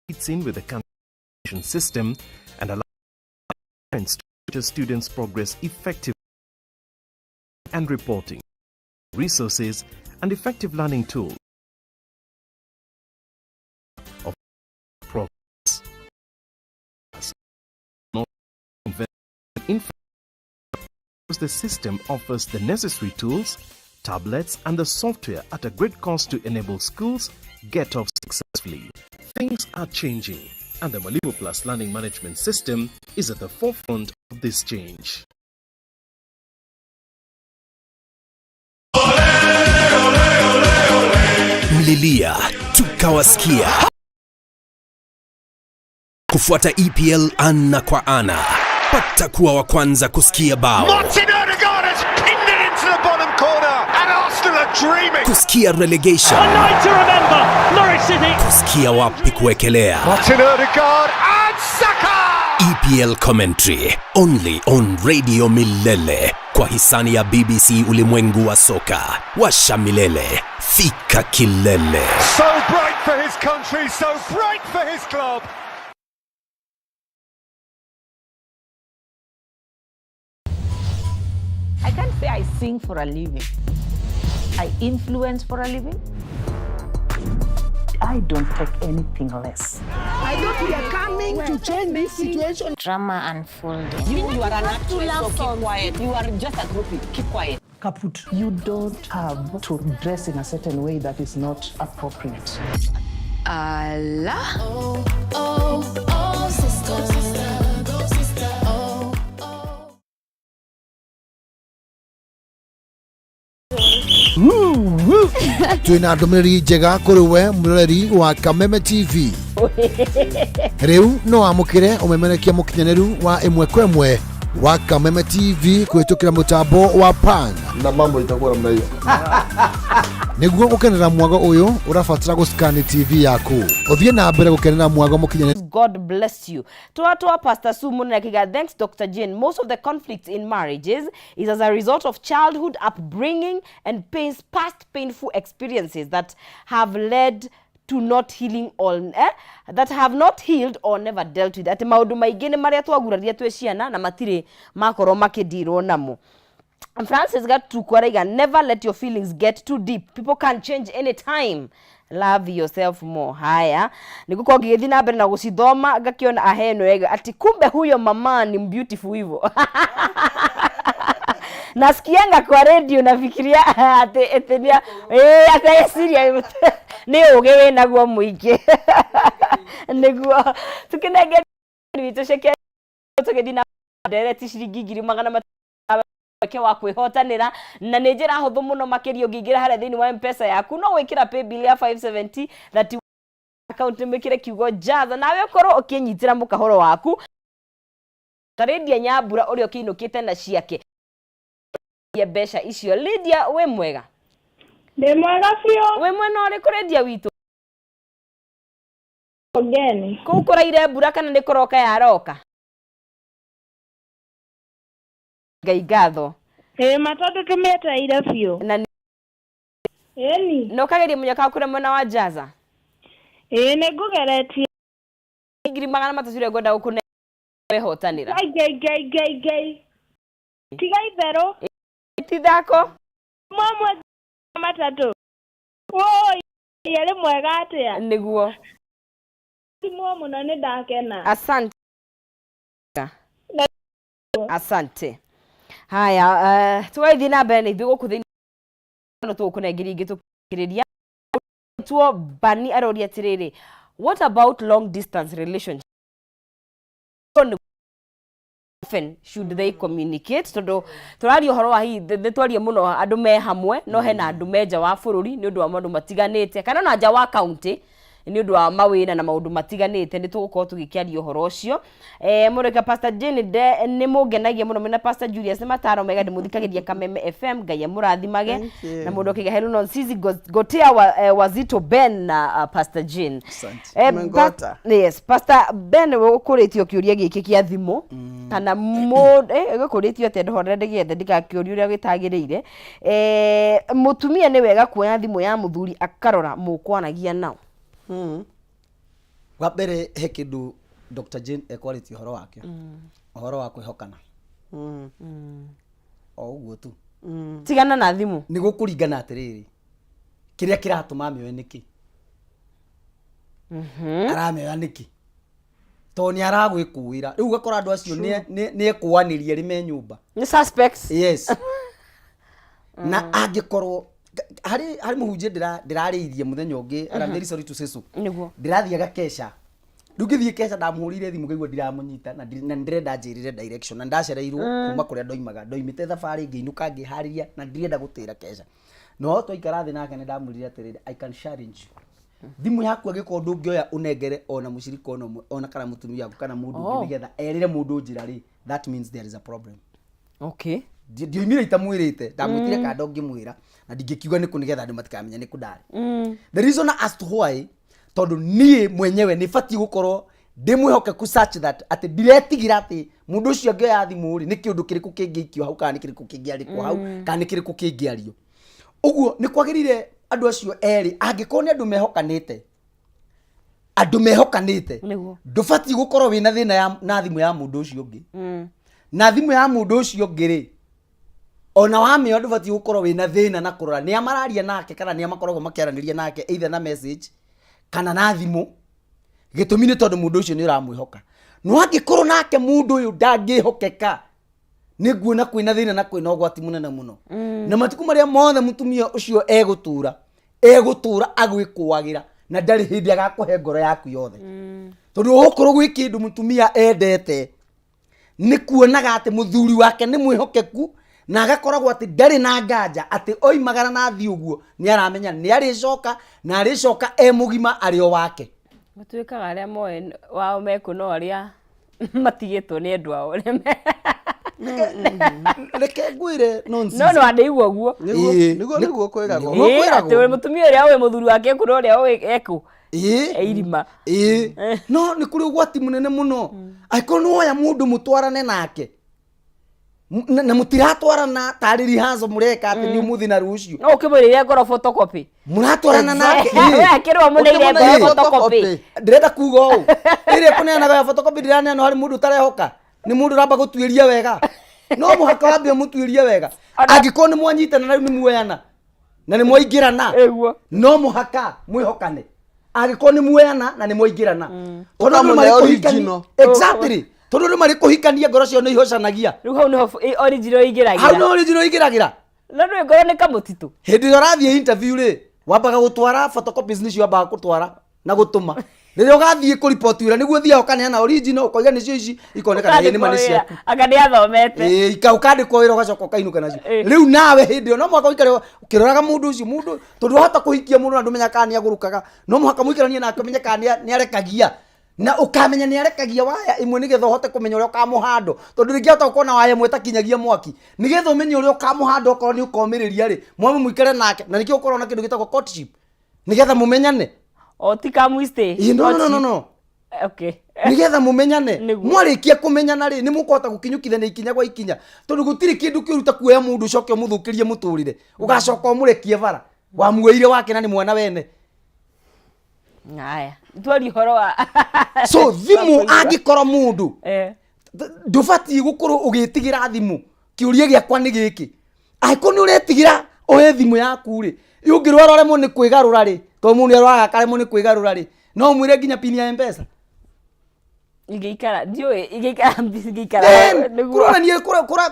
fits in with the education system and allows parents to monitor students' progress effectively and reporting, resources, and effective learning tools of progress. The system offers the necessary tools, tablets, and the software at a great cost to enable schools get off successfully. Things are changing, and the Malibu Plus learning management system is at the forefront of this change. Mlilia, tukawasikia. Kufuata EPL ana kwa ana. Pata kuwa wa kwanza kusikia bao. Kusikia relegation. A night to remember. Norwich City. Kusikia wapi kuekelea. Martin Odegaard and Saka. EPL commentary only on Radio Milele kwa hisani ya BBC Ulimwengu wa Soka. Washa milele, fika kilele. So bright for his country, so bright for his club. I can't say I sing for a living. I influence for a living. I don't take anything less. I thought we are coming to change this situation. Drama unfolding. You are an actress, so keep quiet. You are just a groupie. Keep quiet. Kaput. You don't have to dress in a certain way that is not appropriate. Allah. Oh, oh, oh, sister, go sister. Oh, oh. Twina ndumiriri njega kuri we murori wa Kameme TV. Riu no amukire umemerekia mukinyaneru wa imwe kwa imwe wa Kameme TV kuhitukira mutambo wa pan na mambo itakuwa namna hiyo. Niguo gukenera mwago uyu urafatira guscan TV yaku uthie na mbere gukenera mwago mukinyaneru. God bless you. To Pastor Sumu Nakiga, thanks Dr. Jane. Most of the conflicts in marriages is as a result of childhood upbringing and past painful experiences that have led to not healing all that have not healed or never dealt with. Ati maundu maigene maria twaguraria twe ciana na matire makoro makidirwo namo. And Francis got to Kwaraniria, never let your feelings get too deep. People can change any time. love yourself more. Haya niguko ngigithi na mbere na gucithoma ngakiona aheno ega ati kumbe huyo mama ni beautiful hivyo. Nasikianga kwa radio nafikiria atenia ata serious ni ugewe naguo muingi niguo tukinenge witu sheke tukidina direct shiringi 200 ke wa kwihotanira na nĩ njĩra hũthũ mũno makĩria ũngĩingĩra harĩa thĩinĩ wa M-Pesa yaku no wĩkĩra pay bill ya 570 that account mĩkĩre kiugo jaza nawe ũkorwo ũkĩnyitĩra mũkahoro waku Lydia Nyambura ũrĩa ũkĩinũkĩte na ciake ya mbeca icio. Lydia we mwega? Ndĩ mwega biũ. We mwena ũrĩkũ Lydia witũ? Ogeni. Kũu kũraire mbura kana nĩ kũroka yaroka? Ngai ngatho. Matatu tũmĩetereire biũ. Na Eni. No kageria mũnyaka kũrĩa mwena wa Jaza? Nĩ ngũgeretie. 200 ngwenda gũkũne wehotanĩra. Ngai. Tiga itherũ. Tithako. Mwamwe matatu. Oi, yele mwega atĩa? Nĩguo. Timwo mũno nĩ ndakena. Asante. Asante. Haya, tuwaithie na mbere nĩ ithuĩ gũkũ thĩinĩ no tũkũnengeri ingĩ tũkĩrĩria tuo Bani aroria atĩrĩrĩ, what about long distance relationship? Often should they communicate? Tondũ tũraria ũhoro wa hihi twarie mũno andũ me hamwe no hena andũ menja wa bũrũri nĩ ũndũ wa maũndũ matiganĩte kana na nja wa county nĩ ũndũ wa mawĩra na maũndũ matiganĩte nĩ tũgũkorwo tũgĩkĩaria ũhoro ũcio. Mũreka Pastor Jane de nĩ mũngenagia mũno mena Pastor Julius nĩ mataro mega ndĩmũthikagĩria Kameme FM Ngai mũrathimage na mũndũ ũkĩga Helen on Sisi Gotea Wazito Ben na Pastor Jane. Yes, Pastor Ben ũkũrĩtio kĩũria gĩkĩ kĩa thimũ kana gĩkũrĩtio atĩ ndũhorere ndĩgĩethe ndikakĩũria ũrĩa gĩtagĩrĩire. Mũtumia nĩ wega kuoya thimũ ya mũthuri akarora mũkwanagia nao. Wa mbere he kĩndũ Dr. Jane equality horo wake horo wa kwĩhokana o ũguo tu tigana na thimũ nĩ gũkũringana atĩrĩrĩ kĩrĩa kĩratũma mĩoe nĩkĩ aramĩoya nĩkĩ to nĩ aragwĩkũĩra rĩu gakora andũ acio nĩ ekũanĩria rĩme nyũmba nĩ suspects. Yes. Na angĩkorwo hari muhunjie ndirarĩithie muthenya ũngĩ and very sorry to say so ndirathiaga kesha ndungithie kesha ndamuhurire thimu ngaigua ndiramunyita na ndirenda njirire direction na ndacereirwo kuma kuria ndoimite thabarĩ ngĩinũka ngĩharĩria na ndirenda gũtĩra kesha no twaikara thĩ nake nĩ ndamwĩrire atĩrĩrĩ I can challenge you thimu yaku angĩkorwo ndũngĩoya unengere ona mũcirika ona kana mũtumia waku kana mũndũ ũngĩ nĩgetha erĩre mũndũ njĩra rĩ that means there is a problem. Okay. Ndioimire itamwĩrĩte ndamwĩtire kando ngĩmwĩra na ndingĩkiuga nĩ kũnigetha andũ matikamenya nĩ kũndarĩ. The reason as to why tondũ niĩ mwenyewe nĩ batiĩ gũkorwo ndĩmwĩhokeku such that atĩ ndiretigira atĩ mũndũ ũcio angĩoya thimũ rĩ nĩ kĩũndũ kĩrĩkũ kĩngĩikio hau kana nĩ kĩrĩkũ kĩngĩarĩkwo hau kana nĩ kĩrĩkũ kĩngĩario. Ũguo nĩ kwagĩrĩire andũ acio erĩ angĩkorwo nĩ andũ mehokanĩte ndũbatiĩ gũkorwo wĩna thĩna na thimũ ya mũndũ ũcio ũngĩ na thimũ ya mũndũ ũcio ũngĩ rĩ ona wamĩoya ndũbatiĩ gũkorwo wĩna thĩna na kũrora nĩ amararia nake kana nĩ amakoragwo makĩaranĩria nake either na message kana na thimũ gĩtũmi nĩ tondũ mũndũ ũcio nĩ ũramwĩhoka. No angĩkorwo nake mũndũ ũyũ ndangĩhokeka nĩ nguona kwĩna thĩna na kwĩna ũgwati mũnene mũno na matukũ marĩa mothe mũtumia ũcio egũtũra agwĩkũagĩra na ndarĩ hĩndĩ agakũhe ngoro yaku yothe tondũ ũgũkorwo gwĩ kĩndũ mũtumia endete nĩ kuonaga atĩ mũthuri wake nĩ mwĩhokeku na agakoragwo atĩ ndarĩ na nganja atĩ oimagara na thi ũguo nĩ aramenya nĩ arĩcoka na arĩcoka mũgima arĩ o wake. Matuĩkaga arĩa moe wao mekũ no arĩa matigĩtwo nĩ endwa ao reke ngwĩre nonsense no andĩigua ũguo nĩguo kwĩragwo atĩ mũtumia ũrĩa ũĩ mũthuri wake kũrĩ ũrĩa ũĩ ekũ irima no nĩ kũrĩ ũgwati mũnene mũno angĩkorwo nĩ woya mũndũ mũtwarane nake na mũtiratwarana tarĩ rihazo mũreka atĩ nĩ ũmũthĩ na rũciũ no ũkĩmwĩrĩre ngoro photocopy mũratwarana nake akĩrwo mũneire ngoro photocopy ndĩrenda kuga ũũ ĩrĩa kũneanaga ya photocopy ndĩraneana harĩ mũndũ ũtarehoka nĩ mũndũ ũramba gũtuĩria wega no mũhaka wambie mũtuĩrie wega angĩkorwo nĩ mwanyitana na rĩu nĩ muoyana na nĩ mwaingĩrana no mũhaka mwĩhokane agĩkorwo nĩ muoyana na nĩ mwaingĩrana tondũ andũ marĩ kũhikania exactly tondũ andũ marĩ kũhikania ngoro cio nĩ ihocanagia rĩu hau nĩho original igĩragira hau nĩ original igĩragira no nĩ ngoro nĩ kamũtitũ hĩndĩ ĩrĩa ũrathiĩ interview rĩ wambaga gũtwara photocopies nĩcio wambaga gũtwara na gũtũma rĩrĩa ũgathiĩ kũripoti wĩra nĩguo thiaga ũkaneana original ũkoiga nĩcio ici ikonekana nĩ ma nĩ ciaku anga nĩ athomete ũkandĩkwo wĩra ũgacoka ũkainũka nacio rĩu nawe hĩndĩ ĩyo no mũhaka ũikare ũkĩroraga mũndũ ũcio mũndũ tondũ wahota kũhikia mũndũ na ndũmenya kana nĩ agũrũkaga no mũhaka mũikaranie nake ũmenye kana nĩ arekagia na ũkamenya nĩ arekagia waya imwe nĩgetha ũhote kũmenya ũrĩa ũkamũhando tondũ rĩngĩ hota gũkorwo na waya ĩmwe ĩtakinyagia mwaki nĩgetha ũmenye ũrĩa ũkamũhanda okorwo nĩ ũkomĩrĩria rĩ mwame mũikare nake na nĩkĩo ũkorwo na kĩndũ gĩtagwo courtship nĩgetha mũmenyane otika muiste no okay nigetha mumenyane mwarikia kumenyana ri ni mukuhota gukinyukithania ikinya gwa ikinya tondu gutiri kindu kiruta kuoya mundu coke muthukirie muturire ugacoka umurekie bara wa muoire wake na ni mwana wene ngaya twari horo wa so thimu angikoro mundu ndubati gukuru ugitigira thimu kiurie giakwa ni giki aiko ni uretigira oye thimu yaku ri yungirwara remo ni kwigarura ri to mundu arwaga karemo ni kwigarura ri no mwire ginya pini ya mpesa igikara igikara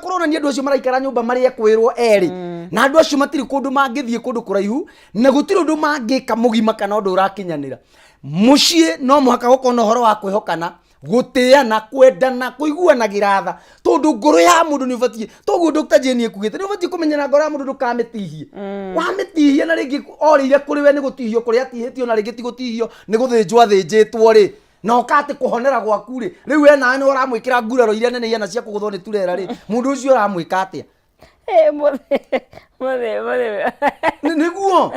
kurona ni andu acio maraikara nyumba mari ekwirwo eri na andu acio matiri kundu mangithie kundu kuraihu na gutiri undu mangika mugima kana undu urakinyanira mucie no muhaka gukona horo wa kwihokana guteana kwendana kuiguanagira tha tondu ngoro ya mundu ni ubatie toguo Dr. Jane ekugite ni ubatie kumenyana ngoro ya mundu ndukamitihie wamitihie na ringi orire kuri we ni gutihio kuri atihitio na ringi ti gutihio ni guthinjwa thinjitwo ri na ukate kuhonera gwaku ri riu we nawe ni uramwikira nguraro iria nene yana cia kuguthwo ni turera ri mundu ucio uramwika atia mothe niguo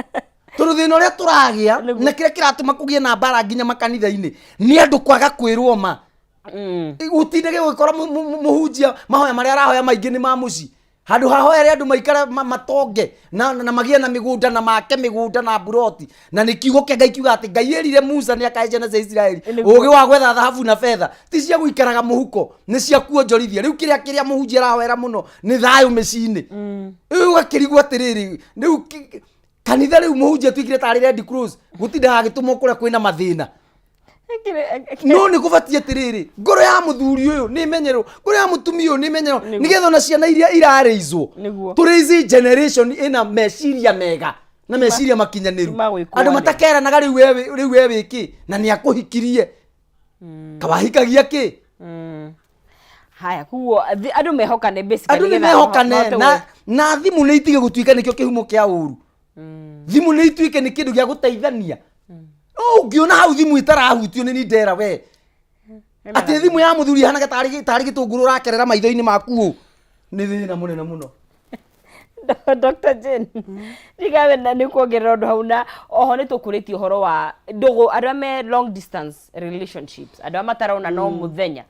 tondu thina uria turagia na kire kiratuma kugie na mbara nginya makanitha-ini ni andu kwaga kwirwo ma utindege gwikora muhunjia mahoya maria arahoya maingi ni ma muci handu hahoya andu maikara matonge na magie na migunda na make migunda na buroti na ni kiugo kia Ngai kiuga ati Ngai erire Musa ni akae ciana cia Israeli ugi wa gwetha thahabu na fedha ti cia guikaraga muhuko ni cia kuonjorithia riu kiria muhunjia arahoera muno ni thayu micini riu gakirigwo atiriri riu kanitha riu muhunjia twikire tari Red Cross gutinda agituma kuria kwina mathina no ni kubatie tiriri ngoro ya muthuri uyu ni menyero ngoro ya mutumi uyu ni menyero nigetha na ciana iria irareizwo turizi generation ina meciria mega na meciria makinyaniru andu matakera naga riu we wiki na ni akuhikirie kabahikagia ki haya kuo andu mehokane basically andu mehokane na thimu ni itige gutuika nikio kihumo kia uru thimu ni ituike ni kindu gia guteithania ngiona hau thimu itarahutio ni ndera we ati thimu ya muthuri hana tari gitunguru rakerera maitho-ini maku ni thina munene muno Dr. Jane digawe na ni kuongerera undu hau na oho ni tukuritio horo wa ndugu aria me long distance relationships andu matarauna no muthenya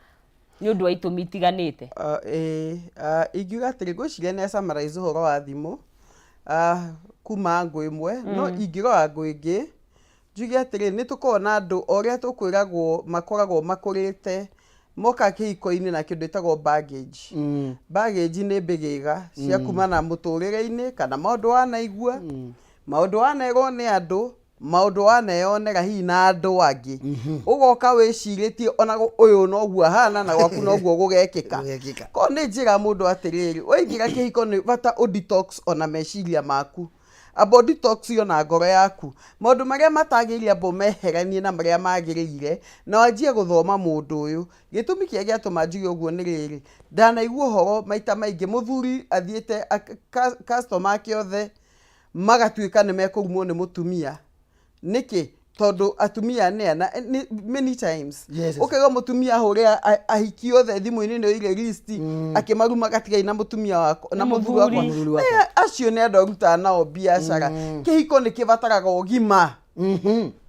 ni undu wa itumi itiganite ingiuga atiri gwiciria ni summarize horo wa thimu kuma ngũ imwe no ingĩrora ngũ ingĩ njuge atĩrĩ nĩ tũkoragwo andũ oria tũkwĩragwo makoragwo makũrĩte moka kihiko-ini na kĩndũ gĩtagwo baggage baggage nĩ mbĩgĩga cia kuma na mũtũrĩre-inĩ kana maũndũ wanaigua maũndũ wanerwo nĩ andũ maũndũ waneyonera hihi na andũ angĩ ũgoka wĩcirĩtie ona ũyũ noguo hana na gwaku noguo gũgekĩka ko nĩ njĩra mũndũ atĩrĩrĩ waingĩra kĩhiko nĩ bata ũdetox ona meciria maku abo detox yo na ngoro yaku maũndũ marĩa matagĩrĩire abo meheranie na marĩa magĩrĩire na wanjie gũthoma mũndũ ũyũ gĩtũmi kĩa gĩatũma njuge ũguo nĩ rĩrĩ ndanaigua ũhoro maita maingĩ mũthuri athiĩte customer ake othe magatuĩka nĩ mekũrumwo nĩ mũtumia niki tondu atumia neana many times ukaiga mutumia huria ahiki othe thimu-ini no ile list akimaruma gatigai na mutumia wako na muthuri wako acio ne andu aruta nao biacara kihiko ni kibataraga ugima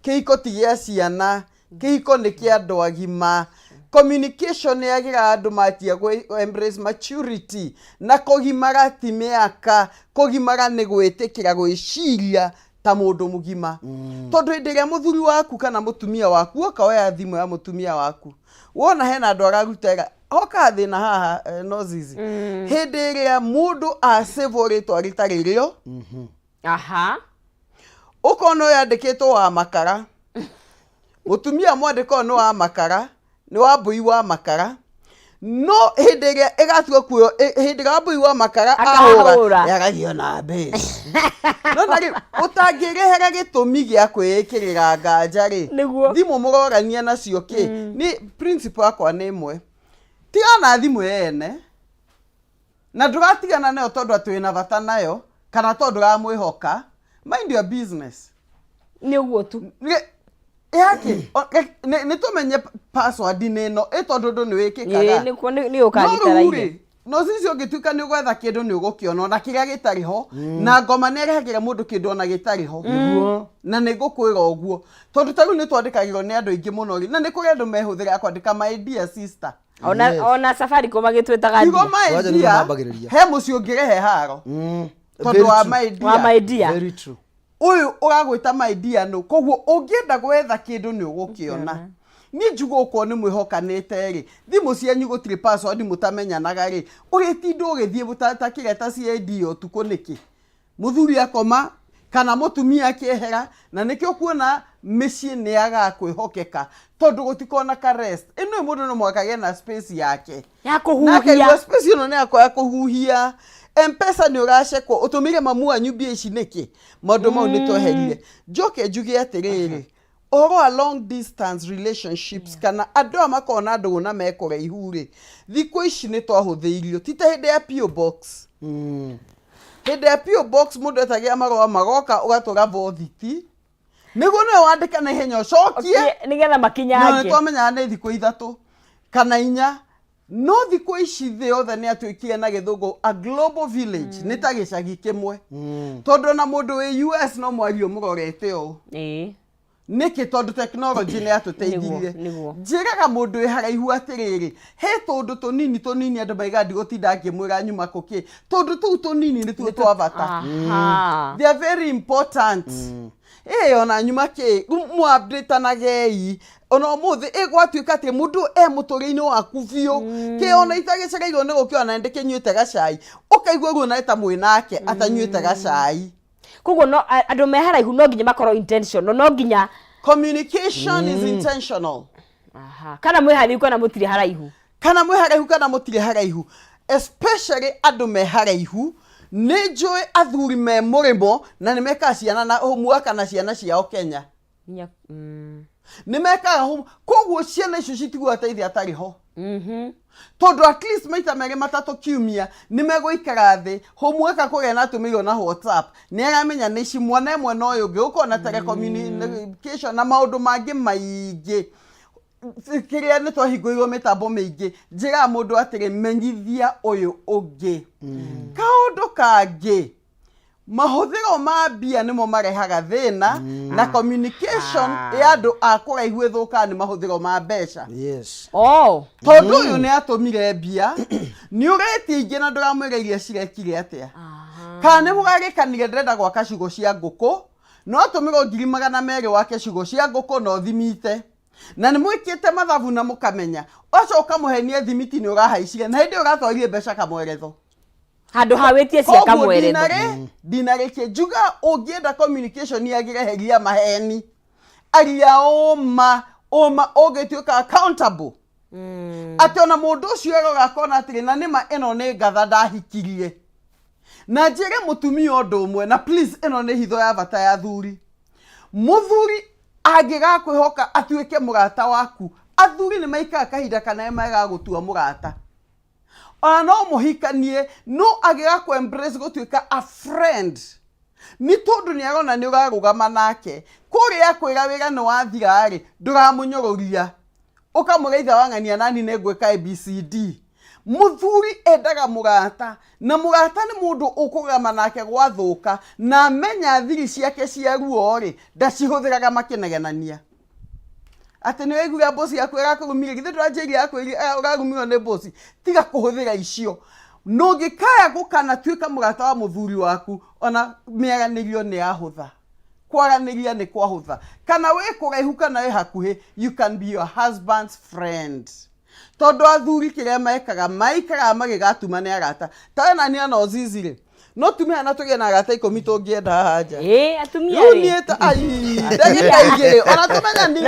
kihiko ti gia ciana kihiko ni kia andu agima communication yagira andu matia go embrace maturity na kugimara ti miaka kugimara ni gwitikira gwiciria ta mundu mugima tondu ndiria muthuri waku kana mutumia waku akaoya thimu ya mutumia waku wona hena andu ararutega oka thina haha no zizi hindi iria mundu a save ritwa ritari rio aha ukono yandikitwo wa makara mutumia mwandiko no wa makara ni wa BOI wa makara no hindiria igatua kuyo hindiria BOI wa makara ahura yaragio na base no nari utangirehera gitumi gia kwikirira nganja ri thimu murorania nacio ki ni principle akwa ni imwe tigana thimu yene na nduratigana nayo tondu atwina bata nayo kana tondu ramwihoka mind your business ni uguo tu yake ni tumenye password neno etondu ndu ni wikikaga ni ukagitaraire no sisi ogituka ni gwetha kindu ni ugukiona na kiria gitariho na ngoma ni rehagira mundu kindu na gitariho na ni gukwira oguo tondu taru ni twandikagirwo ni andu ingi muno na ni kuri andu mehuthira kwandika my dear sister ona safari ko magitwetaga ndigo my dear he mucio ngirehe haro tondu wa my dear very true uyu uragwita my dear no koguo ungienda gwetha kindu ni ugukiona ni njugo ko ni mwihokanite ri thimu cianyu gutiri password mutamenyanaga ri ugitindo ugithie butatakireta CID otuko niki muthuri akoma kana mutumia kiehera na nikio kuona machine ni aga kwihokeka tondu gutikona ka rest ino mundu no mwakage na space yake ya kuhuhia na space ino ni akwa kuhuhia M-Pesa ni urashekwo utumire mamu anyu bia ici niki maundu mau ni tweherie njoke njuge atiriri oro a long distance relationships kana andu amakona andu na mekore ihuri thiko ici ni twahuthiirio tita hinde ya PO box hinde ya PO box mundu etagia marwa magoka ugatura vothiti nigo no wandika na ihenya ucokie nigetha makinyange no twamenya ni thiko ithatu kana inya no thiko ici the other ni atwikire na githungu a global village ni ta gicagi kimwe tondu na mundu we US no mwario murorete o niki tondu technology ni atuteithirie njiraga mundu we haraihu atiriri he tondu tunini andu maigandi gutinda ngimwira nyuma kuki tondu tu tunini ni tu twavata they are very important ona nyuma ki mu update na gei ona muthi igwatuika ati mundu muturi-ini waku biu ki ona itagicereirwo ni gukiona ndike nyuite gacai ukaigwa ruo na eta mwinake atanyuite gacai kugo no andu me haraihu no nginya makoro intentional no nginya communication is intentional kana mwe haraihu kana mutiri haraihu kana mutiri haraihu especially andu me haraihu ni njui athuri me murimo na nimeka ciana na homework na ciana ciao Kenya nimeka koguo ciana icio citigwa teithia atariho tondu at least maita meri matatu kiumia nimegwikara thi homework kugia na tumiyo na WhatsApp ni aramenya ni ci mwana emwe no yo gukona telecommunication na maundu mangi maingi kiria ni twahinguirwo mitambo mingi njira mundu atiri menyithia uyu ungi kaundu kangi mahuthiro ma bia nimo marehaga thina na communication ya andu akuraihu thuka ni mahuthiro ma mbeca tondu uyu ni atumire bia ni ureti ingi na nduramwira iria cirekire atia kana mugagikanire ndenda gwaka ciugo cia nguku no atumiro 200,000 wake ciugo cia nguku no thimite na ni mwikite mathabu na mukamenya ucoka muhenie thimiti ni urahaicire na hindi uratwarire mbeca kamweretho handu hawitie cia kamweretho dinare ke juga ugienda communication yagireheria maheni aria oma ogituka accountable atona mundu ucio agakona atiri na nima eno ni ngatha ndahikirie na njire mutumia undu umwe na please eno ni hitho ya bata ya thuri muthuri agiga kwihoka atuike murata waku athuri ni maika kahinda kana maiga gutua murata no muhikanie no agiga ku embrace gutuika a friend ni tondu ni arona ni urarugama nake kuria kwira wira no wathira ri nduramunyororia ukamugeitha wangania nani negweka ABCD muthuri endaga murata na murata ni mundu ukugama nake gwathuka na menya thiri ciake cia ruo ri ndacihuthiraga makinegenania ati ni wegura bosi yakwira kurumire githe ndwanjiri yakwira urarumirwo ni bosi tiga kuhuthira icio no gikaya gukana twika murata wa muthuri waku ona miaganirio ni ahutha kwaraniria ni kwahutha kana we kuraihu kana we hakuhi you can be your husband's friend tondu athuri kiria maikaga magigatuma ni arata tana ni ana ozizire no tumia na tuge na gata ikomi tungienda haja atumia ri nieta ndagika igiri ona tumenya ndi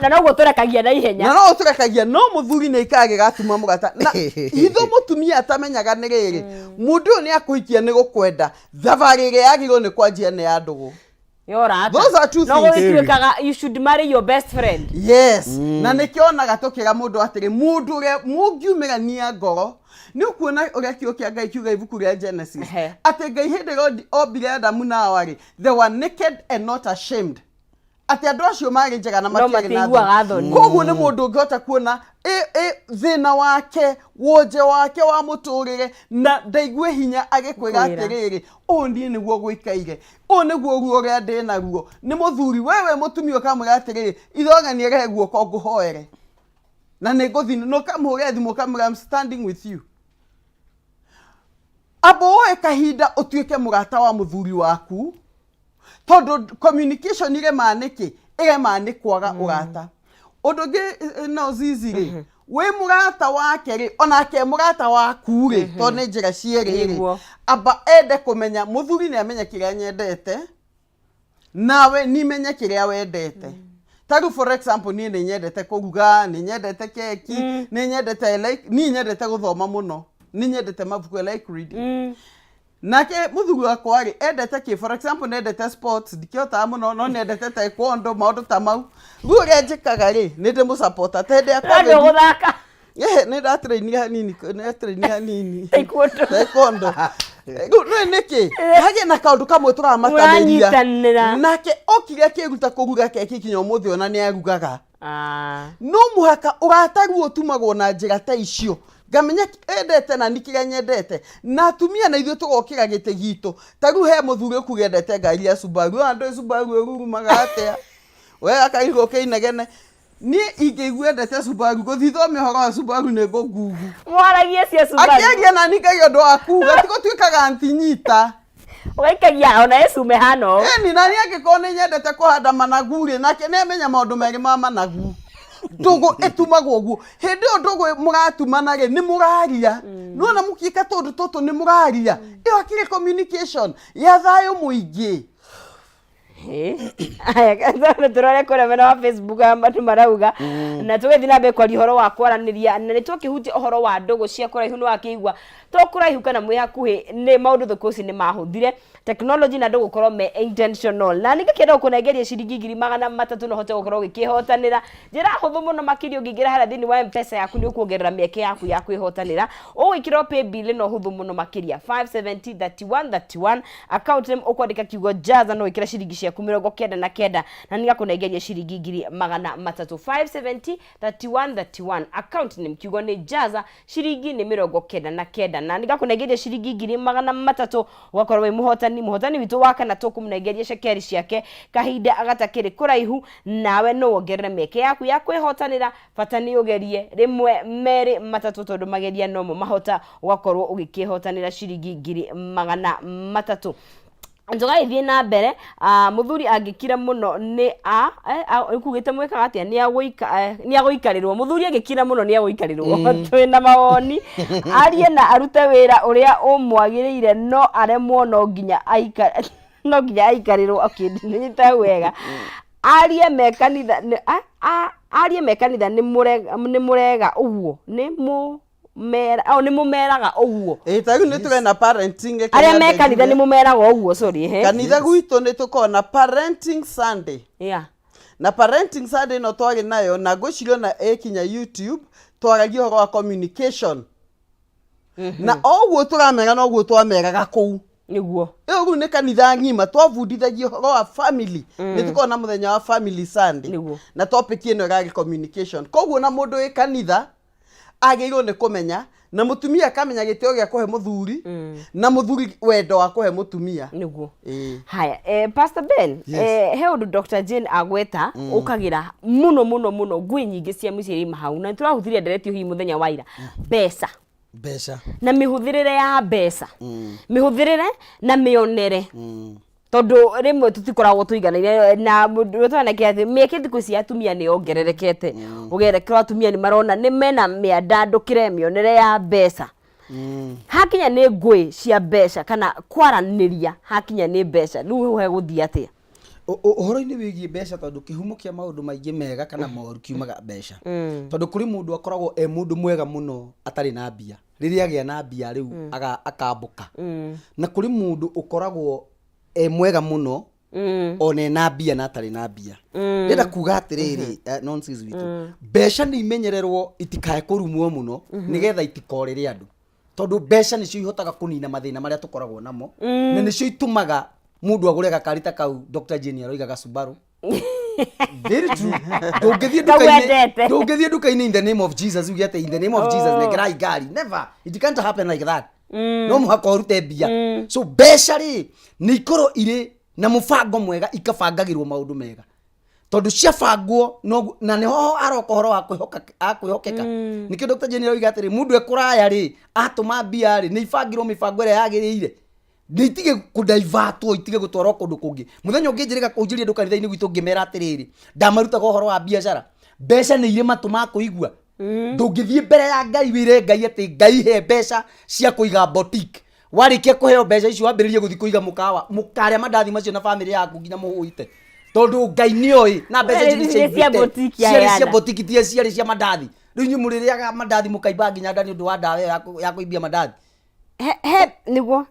na no guturekagia na ihenya na no guturekagia no muthuri ni ikage gatuma mugata na itho mutumia atamenyaga ni riri mundu ni akuhikia ni gukwenda thabarire yagirwo ni kwanjia ni andugu those are two things. You should marry your best friend. Yes. Na nikionaga tukiga mundu atiri mundu re mungiumira nia ngoro ni ukuona uria kiokia Ngai kiuga ibuku ria Genesis ati Ngai hindi obire Adamu na Hawa they were naked and not ashamed ati andu acio mari njega na matiari na thoni koguo ni mundu ungihota kuona thina wake wonje wake wa muturire na ndaigue hinya agikwira atiriri ondi niguo gwikaire o niguo ruo ria ndi na ruo ni muthuri wewe mutumio kamwe atiriri ithogani ege guo ko nguhoere na niguthi no kamure thimu kamura I'm standing with you abo kahinda utuike murata wa muthuri waku todo communication ire maniki ire manikwaga urata odoge no zizire we murata wake ri onake murata waku ri to ne njira ciere aba ende kumenya muthuri ne amenya kiria nyendete nawe ni menya kiria wendete tagu for example ni nyendete kuruga ni nyendete keki ni nyendete ni nyendete guthoma muno ni nyendete mabuku like reading nake muthuri wakwa ri endete ki for example endete sports dikiota muno no endete taekwondo maundu tamau ruo njikaga ri ni ndi mu supporter tende akwa guthaka ni da train hanini taekwondo no niki hage na kaundu kamwe turamataneria nake okire kiruta kuruga keki kinyo muthi ona ni arugaga no muhaka urataruo tumagwo na njira ta icio gamenya endete na nikira nyendete na tumia na ithuo tugokira gite gitu taru he muthuri kugendete ngari ya Subaru andu Subaru ruru magate we akaigo keinegene ni ingiguendete Subaru guthitho mihoro wa Subaru ne gogugu mwaragie cia Subaru akiagia na nikagia ndo akuga tiko twikaga antinyita Waikagia ona Yesu mehano ni nani agikone nyendete kuhanda managuri nake nemenya maundu meri ma managu dogo etumagwo guo hindi dogo muratumana ni muraria nona mukika tondu toto ni muraria iyo akire communication ya thayo muingi aya kanza turore kora mena wa Facebook amatu marauga na tugethi na be kwari horo wa Kwaraniria na nitukihuti horo wa ndogo cia kuraihu no akigwa to kuraihu kana mwi hakuhi ni maundu thukuci ni mahuthire technology na ndogo korwo me intentional na ningikenda kunegeria ciringi 300 no hote gukorwo gikihotanira njira huthu muno makirio ngingira hara thini wa M-Pesa yaku ni ukuongerera mieke yaku ya kwihotanira ugikiro pay bill no huthu muno makiria 5703131 account name ukwandika kiugo jaza no ikira ciringi ciaku 99 na ningakunegeria ciringi 300 5703131 account name kiugo ni jaza ciringi ni 99 na ningakunegeria ciringi 300 ugakorwo wi muhotani witu waka na tukumunegeria shekeri ciake kahinda agatakiri kuraihu nawe no wongerere meke yaku ya kwihotanira fatani ugerie rimwe meri matatu tondu mageria no mahota ugakorwo ugikihotanira ciringi 300 njoga ithie na mbere muthuri angikira muno ni ukugite mweka atia ni aguikarirwo muthuri angikira muno ni aguikarirwo twina mawoni arie na arute wira uria umwagirire no aremwo no nginya aikarirwo akindinita wega arie mekanitha ni murega uguo ni ni mumeraga uguo tagu ni tugena parenting aria me kanitha ni mumeraga uguo sorry kanitha gwitu ni tukona parenting Sunday na parenting Sunday no twari nayo na gocirio na kinya YouTube twaragia horo wa communication na oguo turamera no oguo twameraga kuu niguo egu ni kanitha ngima twabundithagia horo wa family ni tukona muthenya wa family Sunday na topic ino rari communication koguo na mundu e kanitha agirwo ne kumenya na mutumia akamenya gitio gya kuhe muthuri na muthuri wendo wa kuhe mutumia niguo haya Pastor Ben he undu Dr. Jane agweta ukagira muno ngui nyingi cia muciiri mahau na turahuthiria nderetio hi muthenya waira beca na mihuthirire ya beca mihuthirire na mionere tondu rimwe tutikoragwo tuiganire na mundu twanake athi mieke thiku cia atumia ni ongererekete ugerekera atumia ni marona ni mena miandandukire mionere ya beca hakinya nĩ ngũĩ cia mbeca kana kwaranĩria hakinya nĩ mbeca rĩu he gũthiĩ atĩa ũhoro-inĩ wĩgiĩ mbeca tondũ kĩhumo kĩa maũndũ maingĩ mega kana moru kiumaga mbeca tondũ kũrĩ mũndũ akoragwo mũndũ mwega mũno atarĩ na mbia rĩrĩa agĩa na mbia rĩu akambũka na kũrĩ mũndũ ũkoragwo mwega mũno one na mbia na atarĩ na mbia ndĩrenda kuga atĩrĩrĩ nonsense witũ mbeca nĩ imenyererwo itikae kũrumwo mũno nĩgetha itikorere andũ tondũ mbeca nĩcio ihotaga kũnina mathĩna marĩa tũkoragwo namo na nĩcio itumaga mundu agure gakarita kau Dr. Jenny aroigaga Subaru very true ndũngĩthiĩ nduka-inĩ in the name of Jesus uge ate in the name of Jesus negerai ngari never it can't happen like that no mũhaka ũrute mbia so mbeca rĩ nĩ ikorwo irĩ na mũbango mwega ikabangagĩrwo maũndũ mega tondu ciabangwo na niho aroka horo wa kwĩhokeka nikio Dr. Jenny aroiga atĩrĩ mundu ekuraya rĩ atũma mbia rĩ nĩ ibangirwo mĩbango ĩrĩa yagĩrĩire nitige kudaivatwo itige gutwarwo kundu kungi muthenya ungĩnjĩrĩga kũnjĩria ndu kanitha-inĩ gwitũ ngĩmera atĩrĩrĩ ndamarutaga ũhoro wa biacara mbeca nĩ irĩ matũ ma kũigua ndũngĩthiĩ mbere ya Ngai wĩre Ngai atĩ Ngai he mbeca cia kũiga boutique warĩkia kũheo mbeca icio wambĩrĩrie gũthiĩ kũiga mũkarĩa mandathi macio na family yaku nginya mũhũite tondu Ngai nĩoĩ na mbeca cia boutique tie ciarĩ cia mandathi rĩu inyuĩ mũrĩrĩaga mandathi mũkaimba nginya ndani ũndũ wa ndawa ya kũimbia mandathi nĩguo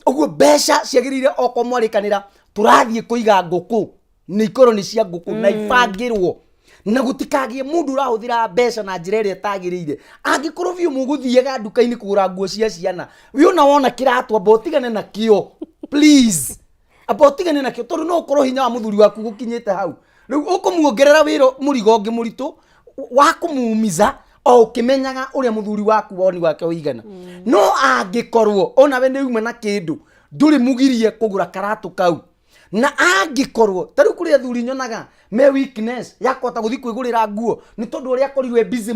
Oguo mbeca ciagĩrĩire oko mwarĩkanĩra tũrathiĩ kũiga ngũkũ nĩ ikorwo nĩ cia ngũkũ na ibangĩrwo na gũtikagie mũndũ ũrahũthĩra mbeca na njĩra ĩrĩa ĩtagĩrĩire angĩkorwo biũ mũgũthiaga nduka-inĩ kũgũra nguo cia ciana wĩona wona kĩratũ amba ũtigane nakĩo please amba ũtigane nakĩo tondũ no ũkorwo hinya wa mũthuri waku gũkinyĩte hau rĩu ũkũmuongerera wĩra mũrigo ũngĩ mũritũ wa kũmuumiza o ũkĩmenyaga ũrĩa mũthuri waku woni wake ũigana no angĩkorwo ona we nĩuma na kĩndũ ndũrĩ mugirie kũgũra karatũ kau na angĩkorwo tarĩu kũrĩ athuri nyonaga me weakness ya kũhota gũthiĩ kwĩgũrĩra nguo nĩ tondũ ũrĩa akorirwo busy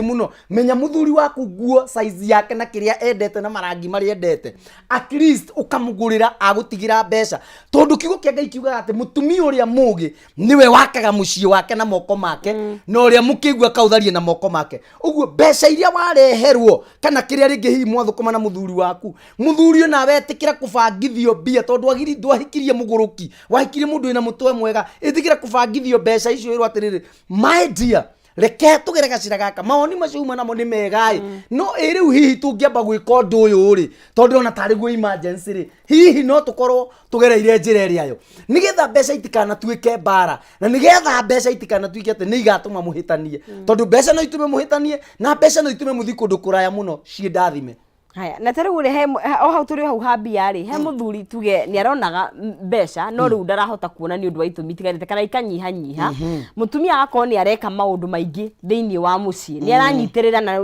mũno menya mũthuri waku nguo size yake na kĩrĩa endete na marangi marĩa endete at least ũkamũgũrĩra agũtigĩra mbeca tondũ kiugo kĩa Ngai kiugaga atĩ mũtumia ũrĩa mũũgĩ nĩwe wakaga mũciĩ wake na moko make na ũrĩa mũkĩigua kautharie na moko make ũguo mbeca iria wareherwo kana kĩrĩa rĩngĩ hihi mwathũkũma na mũthuri waku mũthuri ona wetĩkĩra kũbangithio mbia tondũ ndwahikirie mũgũrũki wahikirie mũndũ wĩna mũtwe mwega ĩtĩkĩra kũbangithio mbeca icio ĩrwo atĩrĩrĩ my dear reke tũgere gacira gaka mawoni macio uma namo nĩ mega no rĩu hihi tũngĩamba gwĩka ũndũ ũyũ rĩ tondũ ona tarĩ guo emergency rĩ hihi no tũkorwo tũgereire njĩra ĩrĩa yo nĩgetha mbeca itikanatuĩke mbara na nĩgetha mbeca itikanatuĩke atĩ nĩ igatũma mũhĩtanie tondũ mbeca no itume mũhĩtanie na mbeca no itume mũthiĩ kũndũ kũraya mũno ciĩ ndathime haya na tarĩu rĩ o hau tũrĩ hau hambia rĩ he mũthuri tuge nĩ aronaga mbeca no rĩu ndarahota kuona nĩ ũndũ wa itũmi itiganĩte kana ikanyihanyiha mũtumia agakorwo nĩ areka maũndũ maingĩ thĩinĩ wa mũciĩ nĩ aranyitĩrĩra na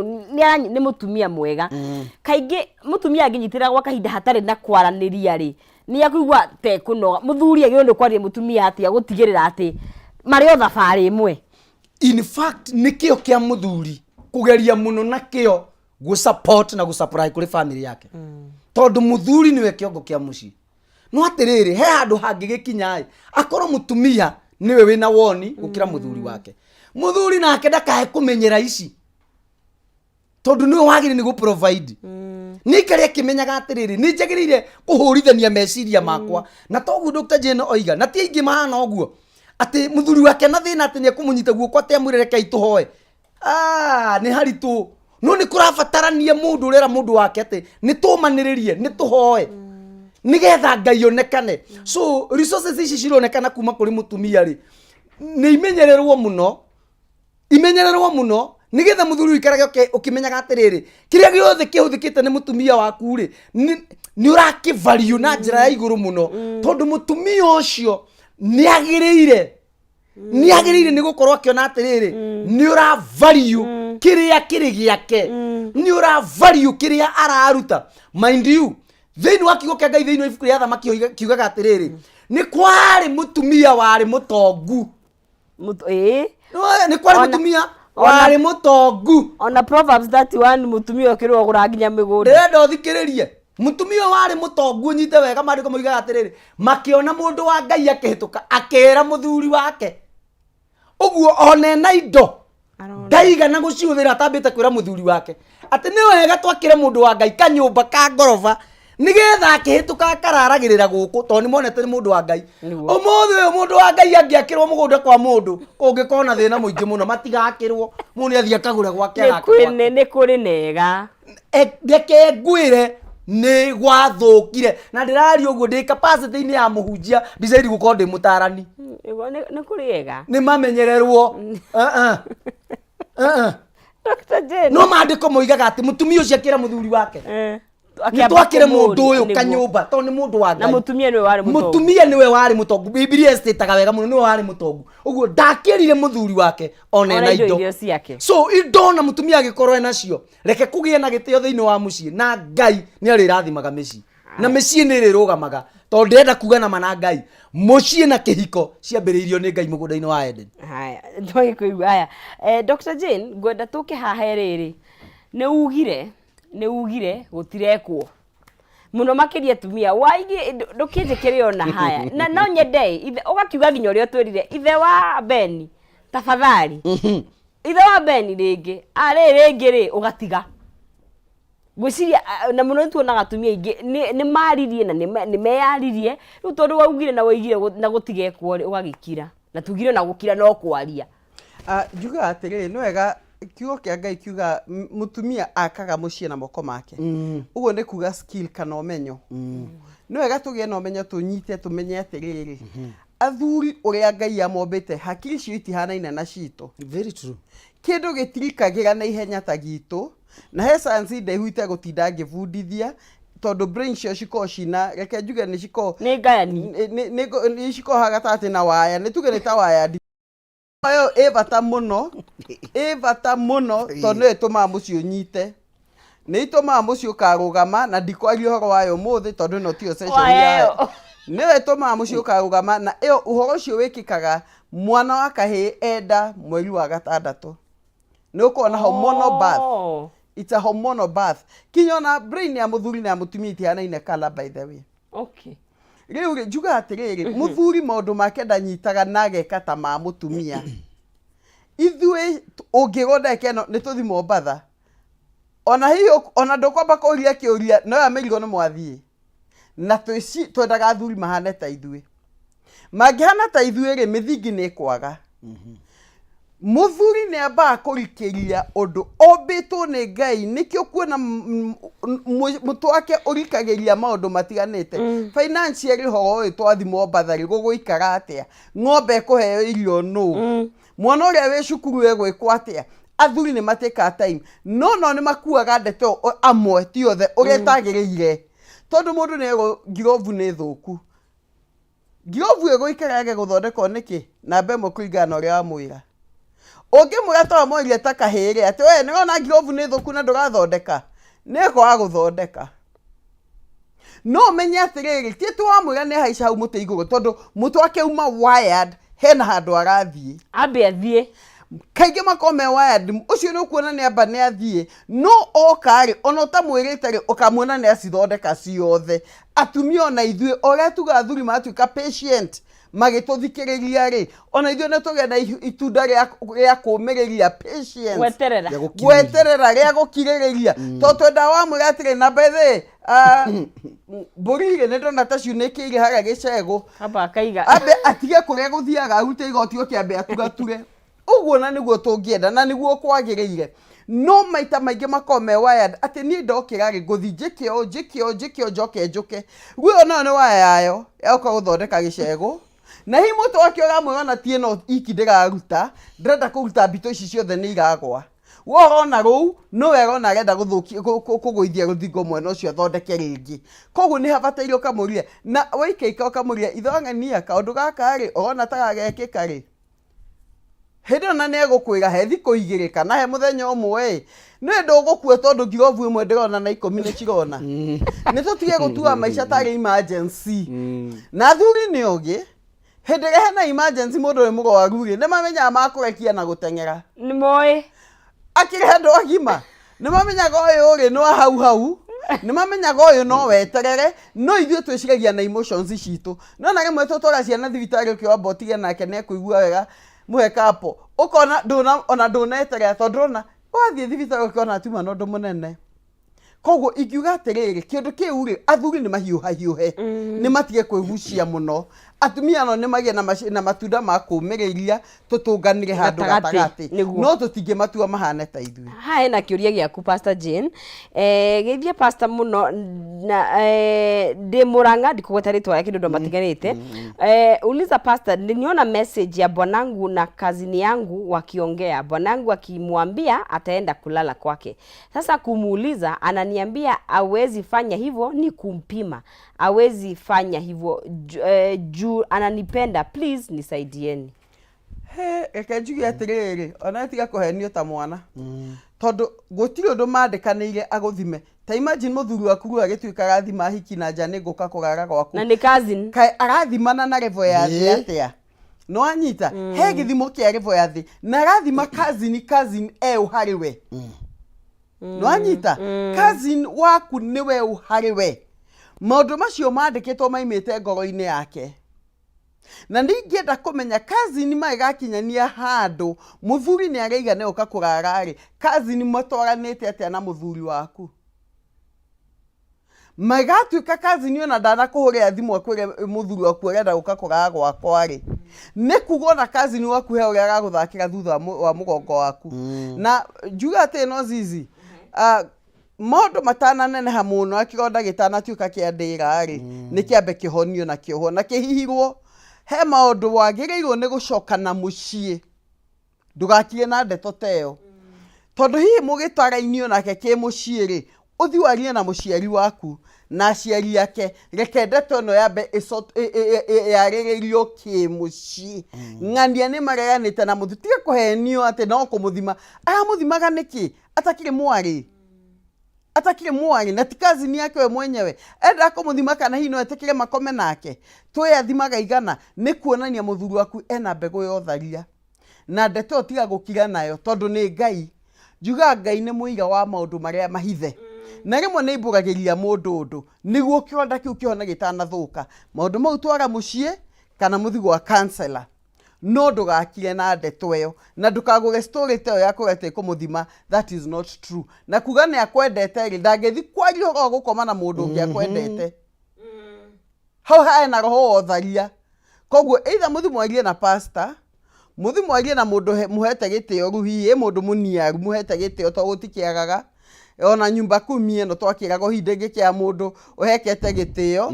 nĩ mũtumia mwega kaingĩ mũtumia angĩnyitĩrĩra gwa kahinda hatarĩ na kwaranĩria rĩ nĩ akũigua tekũnoga mũthuri agĩrĩirwo nĩ kwaria mũtumia atĩ gũtigĩrĩra atĩ marĩ o thabarĩ ĩmwe in fact nĩkĩo kĩa mũthuri kũgeria mũno na kĩo support na supply kuri family yake tondu muthuri niwe kiongo kia muci no atiriri he handu hangi gikinya akorwo mutumia niwe wina woni gukira muthuri wake muthuri nake ndakae kumenyera ici tondu niwe wagire ni gu provide ni kare kimenyaga atiriri ni njagirire kuhurithania meciria makwa na togu Dr. Jenny oiga na ti ingi mahana oguo ati muthuri wake na thina ati ni kumunyita guoko ate amwireke ituhoe ni haritu no nĩ kũrabatarania mũndũ ũrera mũndũ wake atĩ nĩ tũmanĩrĩrie nĩ tũhoe nĩgetha Ngai onekane so resources ici cironekana kuma kũrĩ mũtumia rĩ nĩ imenyererwo mũno nĩgetha mũthuri ũikarage ũkĩmenyaga atĩrĩrĩ kĩrĩa gĩothe kĩhũthĩkĩte nĩ mũtumia waku rĩ nĩ ũrakĩvalue na njĩra ya igũrũ mũno tondũ mũtumia ũcio nĩ agĩrĩire nĩ gũkorwo akĩona atĩrĩrĩ nĩ ũravalue kĩrĩa kĩrĩ gĩake nĩ ũravalue kĩrĩa araruta mind you thĩinĩ wa kiugo kĩa Ngai thĩinĩ wa ibuku rĩa Thamaki kiugaga atĩrĩrĩ nĩ kwarĩ mũtumia warĩ mũtongu nĩ kwarĩ mũtumia warĩ mũtongu ona Proverbs 31 mũtumia ũkĩrwo gũra nginya mĩgũnda ndĩrenda ũthikĩrĩrie mũtumia warĩ mũtongu nyite wega maandĩko moigaga atĩrĩrĩ makĩona mũndũ wa Ngai akĩhĩtũka akĩra mũthuri wake ũguo one na indo ngaiga na guciuthira tambite kwira muthuri wake ati ni wega twakire mundu wa Ngai kanyumba ka ngorofa nigetha akihituka kararagirira guku to ni monete ni mundu wa Ngai umuthi uyu mundu wa Ngai angiakirwo mugunda kwa mundu kungikona thina muingi muno matigakirwo mundu athia kagura gwake agake ni kuri nega ndeke ngwire ni gwathukire na ndirari uguo ndi capacity ini ya muhunjia ndicairi gukorwo ndi mutarani ni kuri ega ni mamenyererwo Dr. Jane no mandiko moigaga ati mutumia ucio akira muthuri wake twakire mundu uyu kanyumba to ni mundu wa Ngai na mutumia niwe wari mutongu Biblia estetaga wega muno niwe wari mutongu uguo ndakirire muthuri wake one na indo so indo na mutumia agikorwo nacio reke kugie na gitio thiini wa mucii na Ngai ni arirathimaga micii na micii ni rirugamaga to ndenda kuga na mana Ngai mucii na kihiko ciambiriirio ni Ngai mugunda-ini wa Eden. Haya ndoi kuigua haya Dr. Jane ngwenda tuke haha riri ni ugire gutirekwo muno makiria tumia waigi ndukinjikire ona haya na no nyende ugakiuga nginya uri otwirire ithe wa Beni tafadhali ithe wa Beni ringi ringi ri ugatiga gwiciria na muno tuonaga tumia ingi ni maririe na ni meyaririe riu tondu waugire na waigire na gutigekwo ugagikira na tugire na gukira no kwaria juga atiriri no wega kiugo kia Ngai kiuga mutumia akaga mucii na moko make uguo ni kuga skill kana umenyo no wega tugie na umenyo tunyite tumenye atiriri athuri uria Ngai amombete hakiri cio itihanaine na cito very true kindu gitirikagira na ihenya ta gitu na he sansi ndehuite gutinda ngibundithia tondu brain cio ciko cina reke njuge ni ciko ni ngayani ni ciko hagatati na waya ni tuge ni ta waya ayo evata muno tondu etuma mucio nyite ni ituma mucio karugama na ndikwario horo wayo muthi tondu no tio session yayo ni etuma mucio karugama na iyo uhoro cio wikikaga mwana wa kahi enda mweri wa gatandatu ni ukona hormonal birth it's a hormonal birth kinyona brain ya muthuri na mutumia itihanaine color by the way okay riu njuga atiriri muthuri maundu make ndanyitaga nageka ta ma mutumia ithwe ungigonda keno ni tuthi Mombatha ona hiyo ona ndokwamba kuria kiuria no amerigo no mwathie na twendaga athuri mahane ta ithwe mangihana ta ithwe ri mithingi ni kwaga muthuri ni amba kurikiria undu ombitwo ni Ngai nikio kuona mutwake urikagiria maundu matiganite financially ho twathi Mombatha ri guguikara atia ng'ombe kuheo irio no mwana uria we cukuru we gwikwa atia athuri ni mateka time no ni makuaga ndeto amwe ti othe uretagiriire tondu mundu nego girovu ni thuku girovu ego ikarage guthondeka niki na mbemo kuigana uria amwira oge murata moirie ta kahiri ati we nirona girovu ni thuku na ndurathondeka neko wa guthondeka no menya atiriri titu amwira ni haica hau muti iguru tondu mutu wake uma wired hena handu arathie ambe athie kaige makome wired ucio no kuona ni amba ni athie no okari ono ta mwirite ri ukamuona ni acithondeka ciothe atumio na ithue ore tuga athuri matuika patient magituthikiriria ri ona ithue ne tugenda itunda ria kumiriria patience gweterera ria gukiririria to twenda wa mwiratire na bethe borire ne ndona ta ciunikire haga gicego aba akaiga abe atige kuria guthiaga hute igotio kiambe atugature uguo na niguo tungienda na niguo kwagiriire no maita maingi makome wired ati ni ndokira ri guthi jikio njoke gwe ona ni waya yayo yoka guthondeka gicego na hi mutu wake uramwona tie no iki ndiraruta ndenda kuruta mbito ici ciothe ni iragwa worona ruu no wega ona arenda guthukia kuguithia ruthingo mwena ucio thondeke ringi koguo ni habataire ukamuria na waikeika ukamuria ithongania kaundu gaka ri ona ta gagekika ri hindi ona ni egukwira he thiko igirika na he muthenya umwe ni ndugukua tondu girovu imwe ndirona na 10 ni cirona ni tutige gutua maica tari emergency na thuri ni ogi hindi hena emergency mundu ni mugwaru ri ni mamenya makurekia na gutengera ni moi akire handu agima ni mamenya goyo ri no hau ni mamenya goyo no weterere no ithio twiciragia na emotions citu no na rimwe tutwara ciana thibitari ukio botige nake ne kuigua wega muhe kapo ukona ndona etere tondona wathie thibitari ukona atuma no ndo munene kogo ikiuga atiriri kindu kiu ri athuri ni mahiuhe ni matige kwigucia muno atumia no ni magie na matunda ma kumiriria tutunganire handu gatagati no tutinge matua mahane ta ithui ha ena kiuria giaku Pastor Jane geithia pastor muno na de Muranga ndikugweta ritwa yake ndo matiganite uliza pastor niliona message ya bwanangu na kazini yangu wakiongea bwanangu akimwambia ataenda kulala kwake sasa kumuuliza ananiambia awezi fanya hivyo ni kumpima awezi fanya hivyo juu ananipenda please nisaidieni ekejugi atiriri ona tiga kuhenio ta mwana tondu gutiri undu mandikanire aguthime ta imagine muthuri waku agituika gathima hiki na nja niguka kugara gwaku na ni cousin kai arathimana na level ya thĩ atia no anyita he githimo kia level ya thĩ na rathima cousin uhariwe no anyita cousin waku niwe uhariwe maundu macio mandikitwo maimite ngoro-ini yake na ningienda kumenya cousin magakinyania handu muthuri ni araiga ne uka kurara ri cousin mutwaranite atia na muthuri waku magatuika cousin ona ndana kuhuria thimu akwire muthuri waku arenda uka kurara gwakwa ri ne kugona cousin waku he uria agaguthakira thutha wa mugongo waku na juga ati no zizi modo matana nene hamuno akironda gitana tuika kia ndira ri ni kiambe kihonio na kioho na kihihirwo he maundu wagirirwo ni gucoka na mucii ndugakire na ndeto teo tondu hihi mugitwarainio nake ki mucii ri uthi warie na muciari waku na aciari yake reke ndeto no yambe yariririo ki mucii ng'andia ni mareganite na muthu tiga kuhenio ati no kumuthima aramuthimaga niki atakire mwari na tikazini yake we mwenyewe enda kumuthima kana hino etekire makome nake twe athimaga igana ni kuonania muthuri waku ena mbego yotharia na ndeto tiga gukira nayo tondu ni Ngai juga Ngai ni muiga wa maundu maria mahithe na rimwe ni mburagiria mundu undu niguo kionda kiu kiona gitana thuka maundu mau twara mucii kana muthi gwa counselor no ndugakire na ndeto eyo na ndukagure story teo ya kurete kumuthima that is not true na kuga ni akwendete ri ndagethi kwario ro gukoma na mundu ungi akwendete hau hae na roho otharia koguo either muthi mwarie na pastor muthi mwarie na mundu muhete gitio ruhi mundu muniaru muhete gitio to gutikiagaga ona nyumba kumie no twakirago hinde gikia mundu uhekete gitio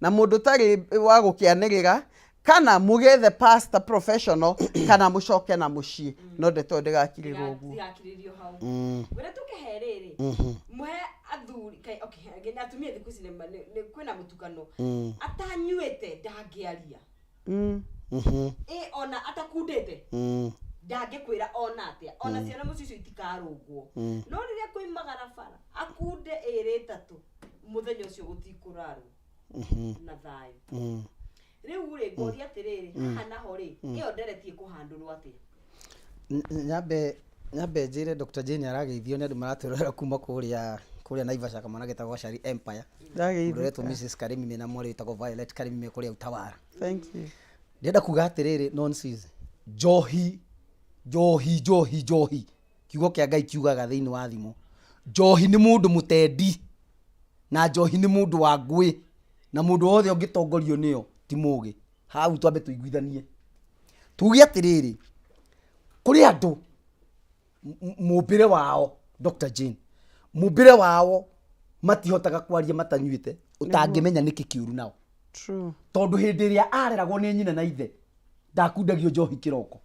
na mundu tari wa gukianirira kana mugethe pastor professional kana mucoke na mucii no ndeto ndigakirirwo uguo wira tukiherere muhe athuri kai okay ageni atumia thiku ici ni kwina mutukano atanyuete ndangiaria ona atakundete ndangikwira ona atia ona ciana mucicio itikarungwo no riria kuimagara bara akunde ere tatu muthenya ucio gutikuraro na thayo riu ri ngoria atiriri haha naho ri iyo nderetie kuhandurwo atia nyambe njire Dr. Jane arageithio ni andu maraturera kuma kuria Naivasha kama nagitagwo Shari Empire ndageithio Mrs. Karimi mena mwari witagwo Violet Karimi kuria Utawara thank you ndenda kuga atiriri nonsense johi kiugo kia Ngai kiugaga thiini wa thimo johi ni mundu mutendi na johi ni mundu wa ngui na mundu wothe ungitongorio niyo ti mugi hau twambe tuiguithanie tugi atiriri kuri andu mubire wao Dr. Jane mubire wao matihotaga kwaria matanyuite utangimenya niki kiuru nao true tondu hindi ria areragwo ni nyina na ithe ndakundagio njohi kiroko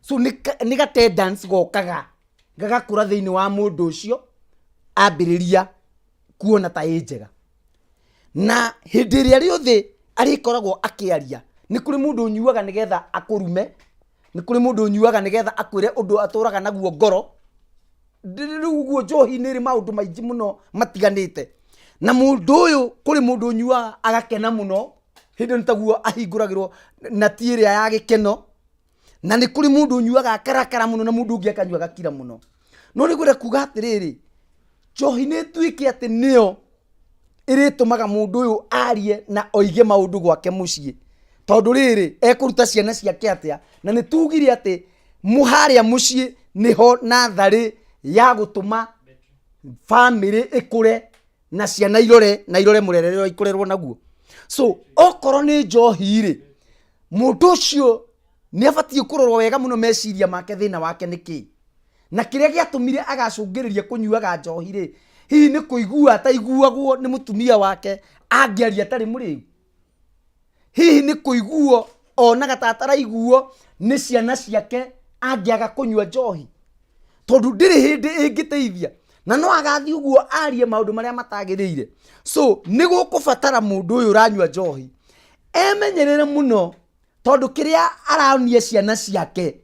so ni ga tendency gokaga gagakura thiini wa mundu ucio ambiriria kuona ta njega na hindi ria riothe arikoragwo akiaria ni kuri mundu unyuaga nigetha akurume ni kuri mundu unyuaga nigetha akwire undu aturaga naguo ngoro ndiruguo njohi ni ri maundu maingi muno matiganite na mundu uyu kuri mundu unyuaga agakena muno hindi nitaguo ahinguragirwo na tiria ya gikeno na ni kuri mundu unyuaga akarakara muno na mundu ungi akanyua gakira muno no ni gwira kuga atiriri njohi ni tuike ati niyo iritumaga mundu uyu arie na oige maundu gwake mucii tondu riri ekuruta ciana ciake atia na ni tugire ati muharia mucii niho nathari ya gutuma family ikure na ciana irore murerere ikurerwo naguo. So okoro ni njohi ri mundu ucio ni abatie kurorwo wega muno meciria make thina wake niki na kiria giatumire agacungiriria kunyuaga njohi ri hihi ni kuigua ataiguagwo ni mutumia wake angiaria tari muriu, hihi ni kuiguo onaga tataraiguo ni ciana ciake angiaga kunyua njohi tondu ndiri hindi ingiteithia na no agathi uguo arie maundu maria matagirire. So ni gukubatara mundu uyu uranyua njohi emenyerere muno tondu kiria araonie ciana ciake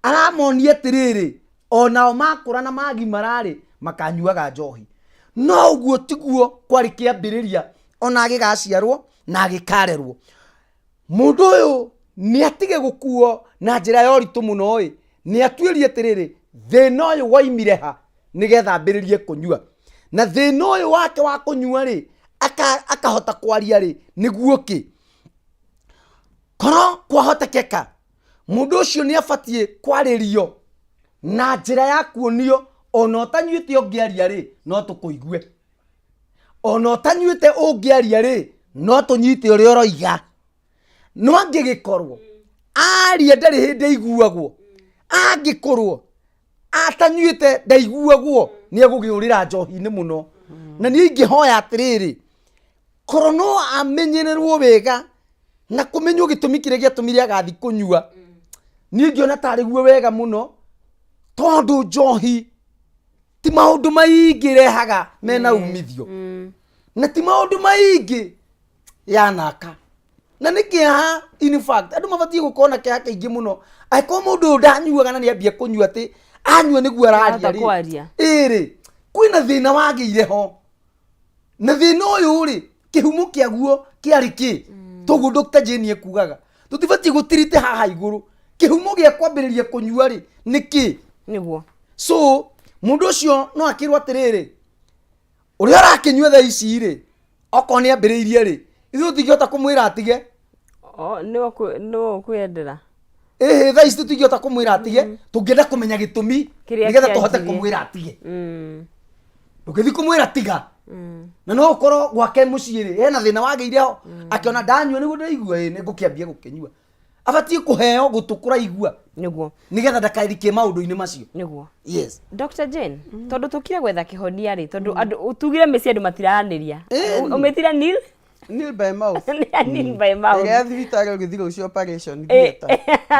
aramonie tiriri onao makura na magimarari makanyuaga njohi. No uguo tiguo kwari kiambiriria ona agigaciarwo na agikarerwo. Mundu uyu ni atige gukuo na njira ya uritu muno ni atuirie tiriri thina uyu waimire ha nigetha ambiririe kunyua na thina uyu wake wa kunyua ri akahota kwaria ri niguo ki koro kwahotekeka mundu ucio ni abatie kwaririo na njira ya kuonio ona utanyuite ungiaria ri no tukuigue, ona utanyuite ungiaria ri no tunyite uri oroiga. No angigikorwo aria ndari hindi iguagwo angikorwo atanyuite ndaiguagwo ni agugiurira njohi ni muno na ni ingihoya atiriri koro no amenyererwo wega na kumenyo gitumi kire giatumire agathi kunyua ni ngiona tari guo wega muno tondu njohi ti maundu maingi rehaga mena umithio na ti maundu maingi yanaka na nikiha in fact andu mabatie gukona kia kaingi muno aiko mundu ndanyuaga na ni ambia kunyua ati anyua niguo araria iri kwina thina wagiire ho na thina uyu ri kihumo kiaguo kiari ki togu Dr. Jane ekugaga tutibatie gutirite haha iguru kihumo gia kwambiriria kunyua ri niki niguo. So mundu ucio no akirwa tiriri uri arakinyua tha ici ri okoni ambiriirie ri ithu tingihota kumwira atige no kwendera tha ici tingihota kumwira atige tungienda kumenya gitumi nigetha tuhote kumwira atige tugithi kumwira tiga na no ukoro gwake mucii ri hena thina wagiire ho akiona ndanyua niguo ndaigua ni ngukiambia gukinyua abatie kuheo gutukura igua niguo nigetha ndakairikie maundu-ini macio niguo. Yes Dr. Jane tondu tukire gwetha kihonia ri tondu utugire meci andu matiraniria umetira Nil by mouth. Nil by mouth. Ngethi thibitari ugithira ucio operation gieta.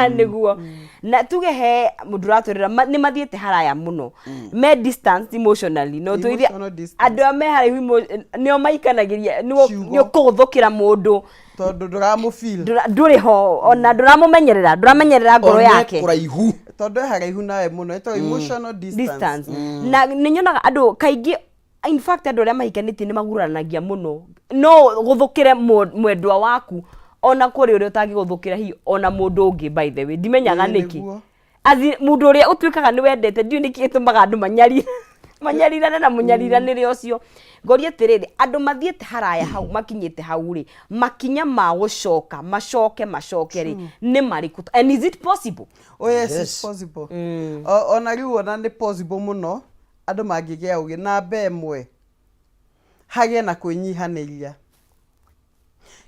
Niguo. Na tuge he mundu raturira ni mathiete haraya muno. Me distance emotionally no tuithia andu ame haraihu nio maikanagiria nio kuguthukira mundu tondu nduramu feel nduri ho ona nduramenyerera ngoro yake kuraihu tondu haraihu nawe muno ito emotional distance. Na ninyonaga andu kaingi in fact andu aria mahikanĩtie ni maguranagia muno no guthukire mwendwa waku ona kuri uri utangiguthukira hi ona mundu ungi by the way ndimenyaga niki athi mundu uria utwikaga ni wendete ndio niki itumaga andu manyarirane na munyariranire ucio ngorie tiriri andu mathiete haraya hau makinyite hau ri makinya ma gucoka macoke ri ni mariku and is it possible? Oh yes, it's possible. Ona riu ona ni possible muno andu mangigea ugi na bemwe hagie na kwinyihaniria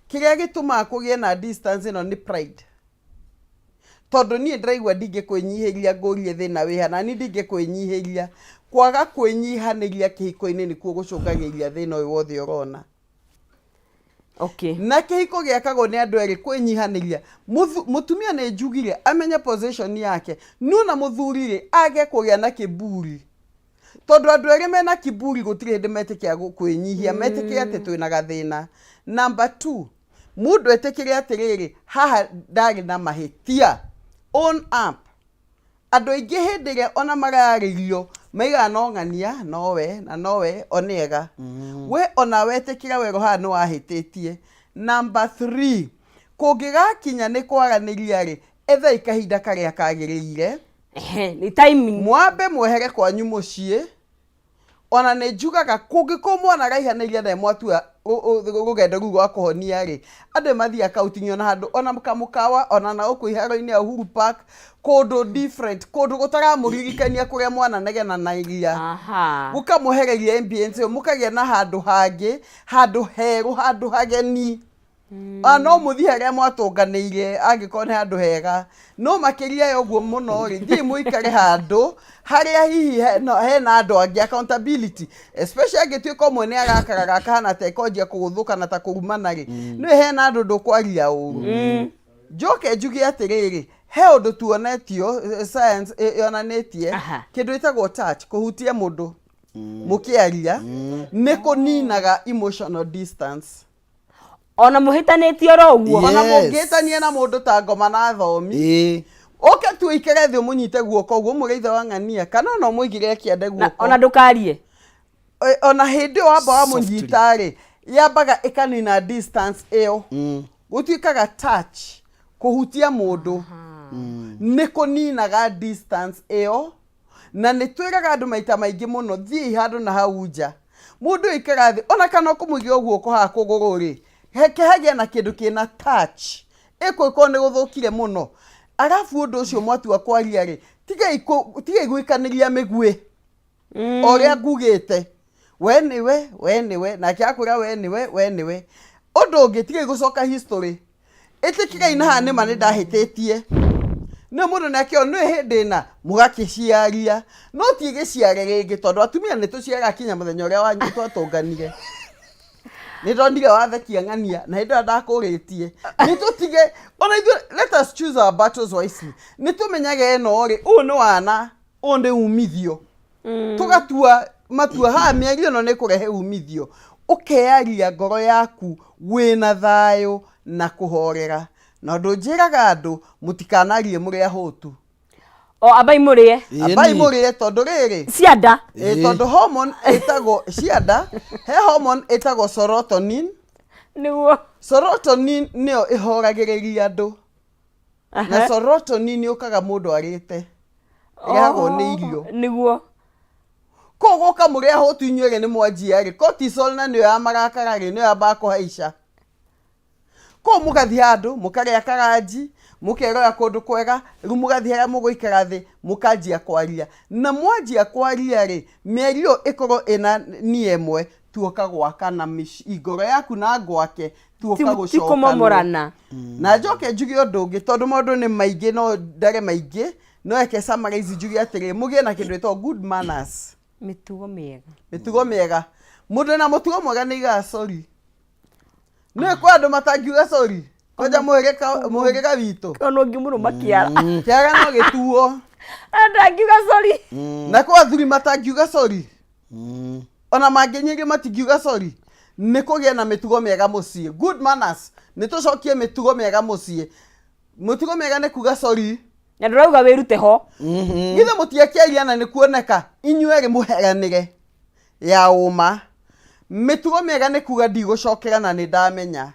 kiria gituma kugie na distance no ni pride tondu nie ndiraigua ndinge kwinyihiria ngurie thina wiha na ni ndinge kwinyihiria kwaga kwinyihaniria kihiko-ini ni kuo gucungagiria thina uyu wothe urona. Okay. Na kihiko giakagwo ni andu eri kwinyihaniria mutumia ni njugire amenye position yake nuna muthurire age kugia na kiburi tondu andu eri mena kiburi gutire hindi metikia kwinyihia metikia ati twina gathina. Number 2 mundu etekire atiriri haha ndari na mahitia own up andu aingi hindiria ona mararirio maiga nongania nowe onega we ona wetekira wero haha ni wahititie. Number 3 kungigakinya ni kwaraniria ri etha ikahinda karia kagiriire ni timing mwambe mwehere kwanyu mucii ona ne njugaga kungiko na raihanĩria na mwatua rugendo rũu rwa kũhonia rĩ andũ mathiĩ akautinyo na handũ ona mũkawa ona na gũkũ iharo-inĩ ya Uhuru Park kũndũ different kũndũ gũtaramũririkania kũrĩa mwana negenanagia gũkamũhereria ambience mũkagĩa na handũ hangĩ handũ herũ handũ hageni no muthi harĩa mwatũnganĩire angĩkorwo nĩ handũ hega no makĩria ya ũguo mũno rĩ thiĩ mũikare handũ harĩa hihi hena andũ angĩ accountability especially angĩtuĩka ũmwe nĩ agakaraga kana tekonjia kũgũthũka na ta kũrumana rĩ nĩ hena andũ ndũkwaria ũru njoke njuge atĩrĩrĩ he ũndũ tuonetio science yonanĩtie kĩndũ ĩtagwo touch kũhutia mũndũ mũkĩaria nĩ kũninaga emotional distance ona muhitanĩtio ro uguo ona mũngĩtania na mũndũ ta ngoma na thomi oke tuikere thĩ mũnyite guoko uguo mũgeitha wa ng'ania kana no mũigire kĩande guoko ona ndũkarie ona hĩndĩ ĩyo wambaga mũnyitarĩ yambaga ĩkanina distance ĩyo gũtuĩkaga touch kũhutia mũndũ nĩ kũninaga distance ĩyo na nĩ twĩraga andũ maita maingĩ mũno thiĩ handũ na hau nja mũndũ ikara thĩ ona kana kũmũigia guoko haha kũgũrũ rĩ heke hagia na kĩndũ kĩna touch ĩkwĩko nĩ gũthũkire mũno arabu ũndũ ũcio mwatua kwaria rĩ tiga igũikanĩria mĩguĩ ũrĩa ngugĩte we nĩwe na kĩakwĩra we nĩwe ũndũ ũngĩ tiga igũcoka history ĩtĩkĩrai na haha nĩma nĩ ndahĩtĩtie nĩ mũndũ nĩakĩo nĩ hĩndĩ na mũgakĩciaria no ti gĩciare rĩngĩ tondũ atumia nĩ tũciaraga kinya mũthenya ũrĩa wanyu twatũnganire nĩndonire wathekia ng'ania na hĩndĩ ĩyo ndakũrĩtie nĩtũtige ona ithuĩ let us choose our battles wisely nĩtũmenyage ĩno rĩ ũũ nĩ wana ũũ nĩ umithio tũgatua matua haha mĩeri ĩno nĩ kũrehe umithio ũkearia ngoro yaku wĩna thayũ na kũhorera na ndũ njĩraga andũ mũtikanarie mũrĩa hũtu abai mũrĩe tondũ rĩrĩ cianda tondũ hormone ĩtagwo cianda he hormone ĩtagwo serotonin nĩguo serotonin nĩyo ĩhoragĩrĩria andũ na serotonin yũkaga mũndũ arĩte ĩrehagwo nĩ irio nĩguo kũgũka mũrĩa hũtu inyuĩ nĩ mwanjia rĩ cortisol na nĩyo ya marakara rĩ nĩyo yambaga kũhaica mũgathiĩ handũ mũkarĩa karanji mũkerora kũndũ kwega rĩu mũgathiĩ harĩa mũgũikara thĩ mũkanjia kwaria na mwanjia kwaria rĩ mĩeri ĩyo ĩkorwo ĩna niĩ ĩmwe tuoka gwakana ngoro yaku na gwake tuoka gũcokana na njoke njuge ũndũ ũngĩ tondũ maũndũ nĩ maingĩ no ndare maingĩ no eke summarize njuge atĩrĩ mũgĩe na kĩndũ ĩtagwo good manners mĩtugo mĩega mũndũ na mũtugo mwega nĩ igaga sorry nĩ kwa andũ matangiuga sorry koja mũhĩrĩga witũ ona ũngĩ mũno makiara kĩaga no gĩtuo ndangiuga sorry na kwa athuri matangiuga sorry ona mangĩnyĩrĩ matingiuga sorry nĩ kũgĩa na mĩtugo mĩega mũciĩ good manners nĩ tũcokie mĩtugo mĩega mũciĩ mũtugo mĩega nĩ kuga sorry na ndũrauga wĩrute ho githe mũtiakĩaria na nĩ kuoneka inyuĩ erĩ mũheranĩre ya ũma mĩtugo mĩega nĩ kuga ndigũcokera na nĩ ndamenya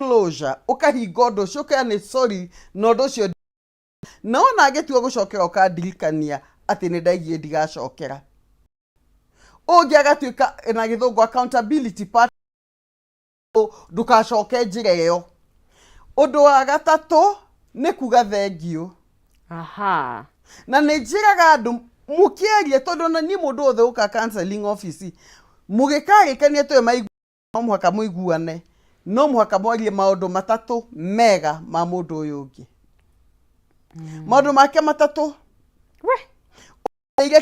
closure ũkahinga ũndũ ũcio ũkaya nĩ sorry na ũndũ ũcio na ona angĩtua gũcokera ũkandirikania atĩ nĩ ndaigie ndigacokera ũngĩ agatuĩka na gĩthũngũ accountability part ndũgacoke njĩra ĩyo ũndũ wa gatatũ nĩ kuga thengiũ na nĩ njĩraga andũ mũkĩaria tondũ na niĩ mũndũ wothe ũka counseling office mũgĩkarĩkania tũwe maigua no mũhaka mũiguane no mũhaka mwarie maũndũ matatũ mega ma mũndũ ũyũ ũngĩ maũndũ make matatũ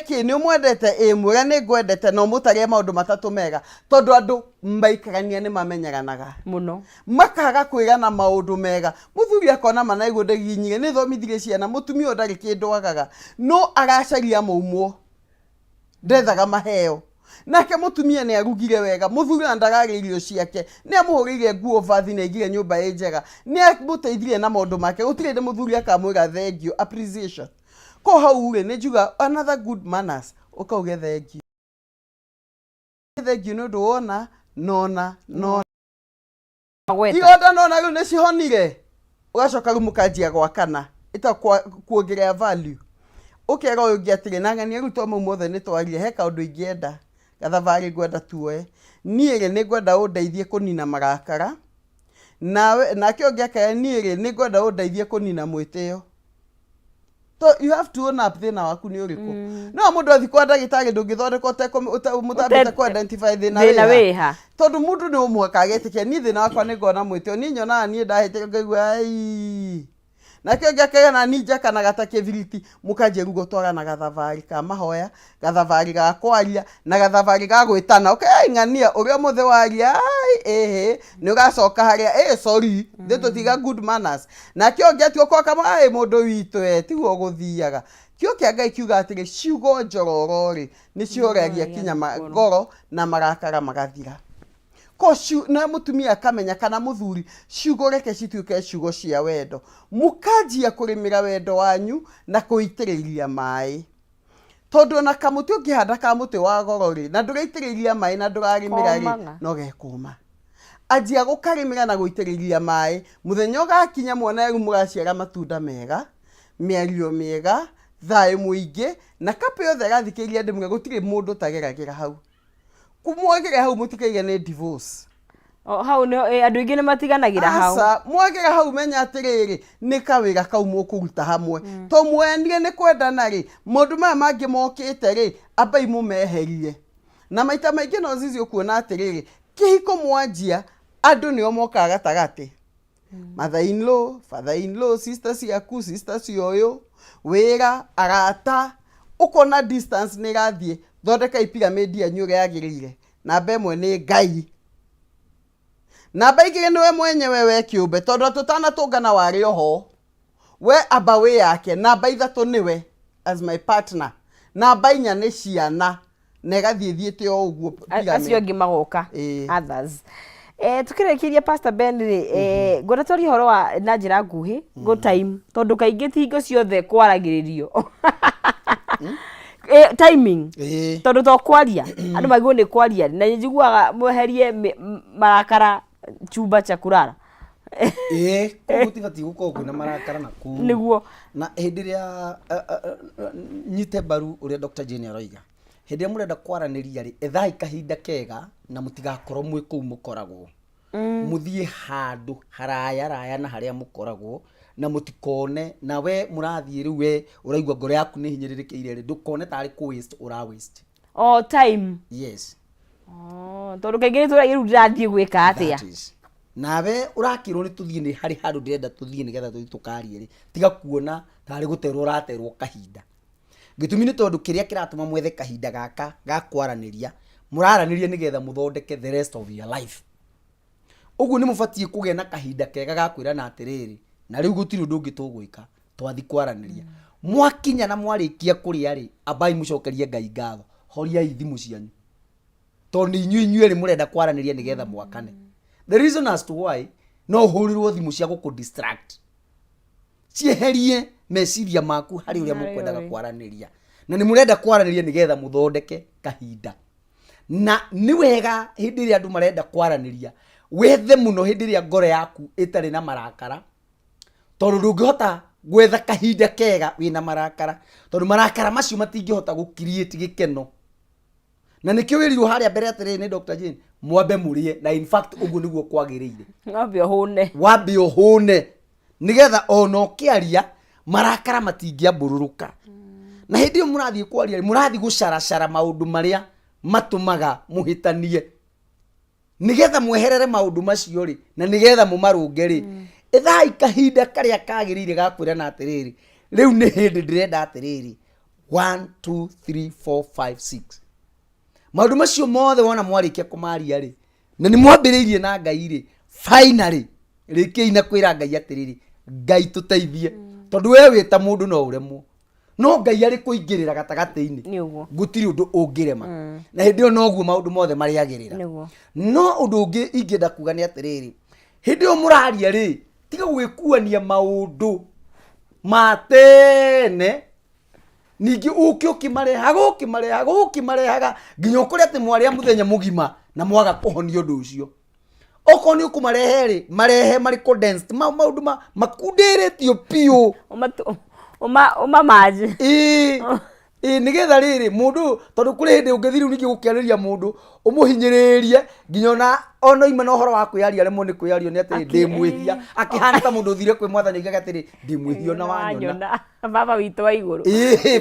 kĩ nĩ ũmwendete mwega nĩ ngwendete no mũtarie maũndũ matatũ mega tondũ andũ maikarania nĩ mamenyaganaga mũno makaga kwĩrana maũndũ mega mũthuri akona manaigua ndaginyire nĩ thomithirie ciana mũtumia ndarĩ kĩndũ agaga no aracaria maumwo ndethaga maheo nake mũtumia nĩ arugire wega mũthuri ndararĩa irio ciake nĩ amũhũrĩire nguo vathi na igire nyũmba ĩ njega nĩ amũteithirie na maũndũ make gũtirĩ ndĩ mũthuri akamwĩra thank you appreciation ko hau rĩ nĩ njuga another good manners ũkauge thank you nĩ ũndũ wona nona igonda nona rĩu nĩ cihonire ũgacoka rĩu mũkanjia gwakana ĩta kuongerera value ukega uyu ngiatire na ngani ruto mu mothe ni twarie he kaundu ingienda gathavari gwenda tuoe niire ni gwenda undeithie kunina marakara nawe nakio ngiakaya niire ni gwenda undeithie kunina mwitio. So you have to own up thina waku ni uriku. No mundu athi kwa ndagitari ndungithondeka mutabete ku identify thina wiha. Tondu mundu ni umwe kagetikia ni thina wakwa ni ngona mwitio ni nyona ni ndahite ngaigua ai. Na kio ngakaya na ninja kana gatakie viriti mukanjie rugo twara na gathavari ka mahoya gathavari ga kwaria na gathavari ga gwitana okay ngania uria muthe waria ai ni ugacoka haria sorry ndeto tiga good manners na kio ngetio kwa kama mundu witu tiguo guthiaga kio kia Ngai kiuga atire ciugo njororori ni cioragia kinya ngoro na marakara magathira. Ko na mutumia akamenya kana muthuri ciugo reke cituike ciugo cia wendo mukanjia kurimira wendo wanyu na kuitiriria mai tondu na kamuti ungihanda ka muti wa gorori na nduraitiriria mai na ndurarimira ri no gekuma anjia gukarimira na guitiriria mai muthenya ugakinya mwana yu muraciara matunda mega miario mega thae muingi na kape yothe gathikiria ndimwe gutire mundu tageragira hau kumwagire hau mutikaige ni divorce. Hau no andu ingi ni matiganagira hau. Asa mwagire hau menya atiriri ni kawira kau mukuruta hamwe. To mwenire ni kwendana ri mundu maya mangi mokite ri abai mumeherie. Na maita maingi no zizi ukuona atiriri kihiko mwanjia andu ni omoka gatagati. Mother in law, father in law, sisters yaku, sisters yoyo, wira arata ukona distance ni gathie thondeka pyramid ya nyure yagirire namba imwe ni Ngai namba igire niwe mwenyewe we kiumbe tondu tutana tungana wari oho we abawe yake namba ithatu niwe as my partner namba inya ni ciana negathie thiete o uguo acio ngi magoka others tukirekiria Pastor Ben ngona tori horo wa na njira nguhi go time tondu kaingi tingo ciothe kwaragiririo timing tondu to kwaria andu magwo ni kwaria na njiguaga mweherie marakara chumba cha kurara ko mutifati guko kwina marakara na ku niguo na hindiria nyite baru uria Dr. Jane aroiga hindiria murenda kwaraniria ri ethai kahinda kega na mutigakorwo mwi kuu mukoragwo muthie handu haraya na haria mukoragwo na mutikone na we murathie ri we uraigwa ngoro yaku ni hinyiririkiire ri ndukone tari ku waste ura waste time. Yes. Tondu kaingĩ tũragiru ndirathie gwika atia nawe urakirwo ni tuthie ni hari handu ndirenda tuthie ni getha tuthie tukarie ri tiga kuona tari guterwo raterwo kahinda gitumi ni tondu kiria kiratuma mwethe kahinda gaka ga kwaraniria muraraniria ni getha muthondeke the rest of your life. Uguo ni mubatie kugia na kahinda kega ga kwira na atiriri na riu gutiri undu ungi tugwika twathi kwaraniria mwakinya na mwarikia kuria ri abai mucokerie Ngai ngatho horia ithimu cianyu tondu inyuĩ ri murenda kwaraniria ni getha mwakane. The reason as to why no hurirwo thimu cia guku distract cieherie meciria maku hari uria mukwendaga kwaraniria na ni murenda kwaraniria ni getha muthondeke kahinda na ni wega hindi ria andu marenda kwaraniria wethe muno hindi ria ngoro yaku itari na marakara tondu ndungihota gwetha kahinda kega wina marakara tondu marakara macio matingihota gukiriate gikeno na nikio wirirwo haria mbere atiri ni Dr. Jane mwambe murie na in fact uguo niguo kwagiriire wambe ohune nigetha ono kiaria marakara matingia bururuka na hindi murathie kwaria murathie gucaracana maundu maria matumaga muhitanie nigetha mweherere maundu macio ri na nigetha mumarunge ri ethai kahinda karia kagiriire ga kwira na atiriri riu ni hindi ndirenda atiriri 1 2 3 4 5 6 maundu macio mothe wona mwarikia kumaria ri na ni mwambiriirie na Ngai ri finally riki ina kwira Ngai atiriri Ngai tuteithie tondu we wita mundu no uremwo no Ngai ari kuingirira gatagati-ini gutiri undu ungirema na hindi o noguo maundu mothe mariagirira no undu ungi ingenda kuga ni atiriri hindi o muraria ri tiga gwikuania maundu matene ningi ukio kimarehaga nginya ukuri ati mwaria muthenya mugima na mwaga kuhonio undu ucio oko ni ukumarehe ri marehe mari condensed maundu makundiritio pio Uma maji. Nigetha riri mundu tondu kuri hindi ungithiru niki gukiariria mundu umuhinyiririe nginya ona ima no horo wa kwiaria remo ni kwiario ni ati ndimwihia akihana ta mundu thire kwi mwathani ngiga atiri ndimwihio na wanyona baba witu wa iguru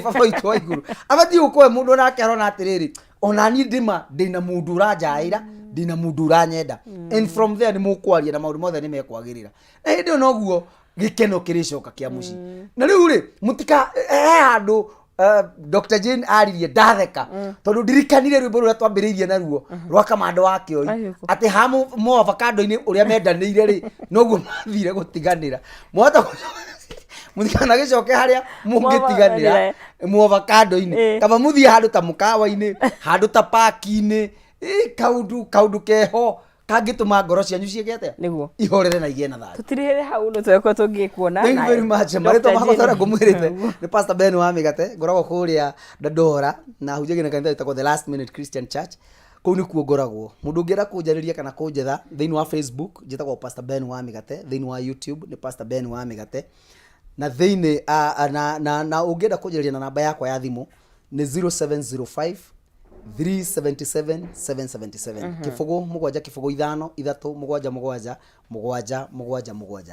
baba witu wa iguru abati ukwe mundu nake arona atiriri ona ni ndina mundu uranjaira ndina mundu uranyenda and from there ni mukwaria na maundu mothe ni mekwagirira na hindi ona guo gikeno kiricoka kia muci na riu ri mutika handu Dr. Jane aririe ndatheka tondu ndirikanire rwimbo ruria twambiriirie naruo rwa kamando wa kioi ati hamu mo avocado ini uria mendanire ri noguo mathire gutiganira mwata muthikana gicoke haria mungitiganira mo avocado ini kaba muthie handu ta mukawa ini handu ta park-ini kaudu keho kangituma ngoro cianyu ciegete niguo ihorere na igie na thayo tutirire hau no tweko tungikuona thank you very much marito mahotara ngumwirite ni Pastor Ben wa Migate ngoragwo kuria Dandora na hujege na kanitha itako the Last Minute Christian Church kuu ni kuo ngoragwo mundu ngira kunjariria kana kunjetha thiini wa Facebook njitagwo Pastor Ben wa Migate thiini wa YouTube ni Pastor Ben wa Migate na thiini na ungienda kunjariria na namba yakwa ya thimu ni 0705 377 777 kifugo mugwanja kifugo ithano ithatu mugwanja mugwanja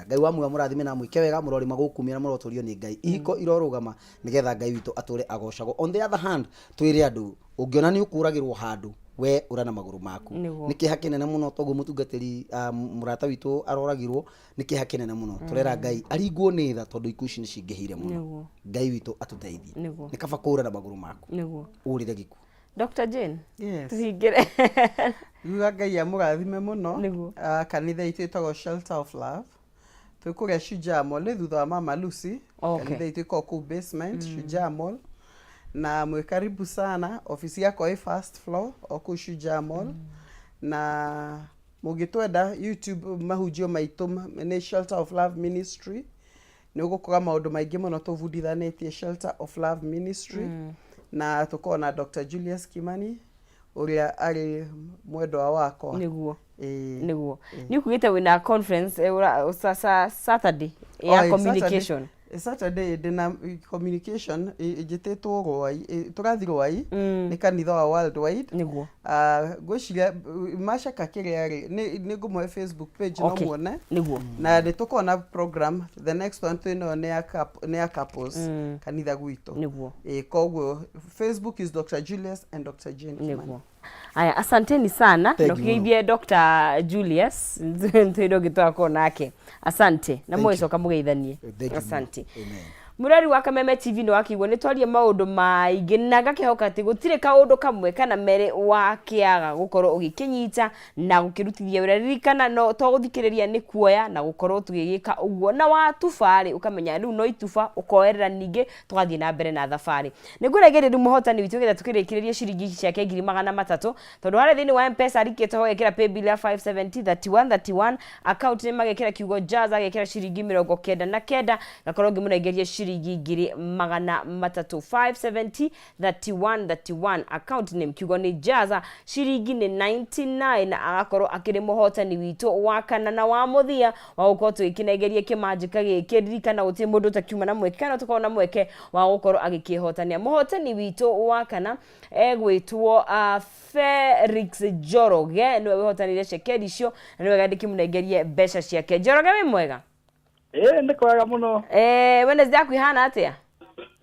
ngai wa mwe murathime na mwike wega murori magukumia na murotorio ni ngai ihiko irorugama nigetha ngai witu ature agocago on the other hand twire andu ungiona ni ukuragirwo handu we urana maguru maku niki hakinene muno togo mutungatiri murata witu aroragirwo niki hakinene muno turera ngai aringwo ni tha tondu ikuci ni cingihire muno ngai witu atuteithie nikaba kura na maguru maku urire giku Dr. Jane yes tuhingire ruga ngai amurathime muno kanitha itu itagwo Shelter of Love twikuria Shujaa Mall thutha wa Mama Lucy kanitha itu iko ku basement Shujaa Mall na mwe karibu sana ofisi yako i first floor oku Shujaa Mall na mugitwenda YouTube mahujio maitu ni Shelter of Love Ministry ni ugukora maundu maingi muno tuvundithanetie Shelter of Love Ministry na tuko na Dr. Julius Kimani uria ari mwendwa wako niguo ni kugita wina conference Saturday ya communication Saturday dina communication ijitetwo rwai turathi rwai ni kanitha wa worldwide niguo gwiciria mashaka kiriari ni ngumwe Facebook page no muone niguo na nituko na program the next one twino ni a couples kanitha gwitu niguo koguo Facebook is Dr. Julius and Dr. Jane niguo aya asanteni sana ndokiithie Dr. Julius ntindo gitwa ko nake asante na mwecoka mugeithanie asante Murari wa Kameme TV no akigwo ni twarie maundu maingi na gakihoka ati gutire kaundu kamwe kana mere wa kiaga gukorwo ugikinyita na gukirutithia wira ririkana no to guthikiriria ni kuoya na gukorwo tugigika uguo na wa tufari ukamenya riu no itufa ukoerera ninge tugathie na mbere na thafari niguregereria muhotani witu getha tukirikiriria ciringi ciake 300 tondu hare thini wa M-Pesa arikete ho ekira pay bill ya 570 account ni magekira kiugo jaza agekira ciringi 99 gakorwo ngimunegeria ciringi 570 account name kiugo ni jaza ciringi ni 99 na agakorwo akiri muhotani witu wa kana na wa muthia wa gukorwo tugikinegeria kimanjika gikirika na uti mundu takiuma na mweke kana tukona mweke wa gukorwo agikihotania muhotani witu wa kana egwitwo Felix Joroge niwe wihotanire cekeri cio na niwe gandiki munegerie mbeca ciake Joroge wi mwega ndikwega muno Wednesday aku ihana atia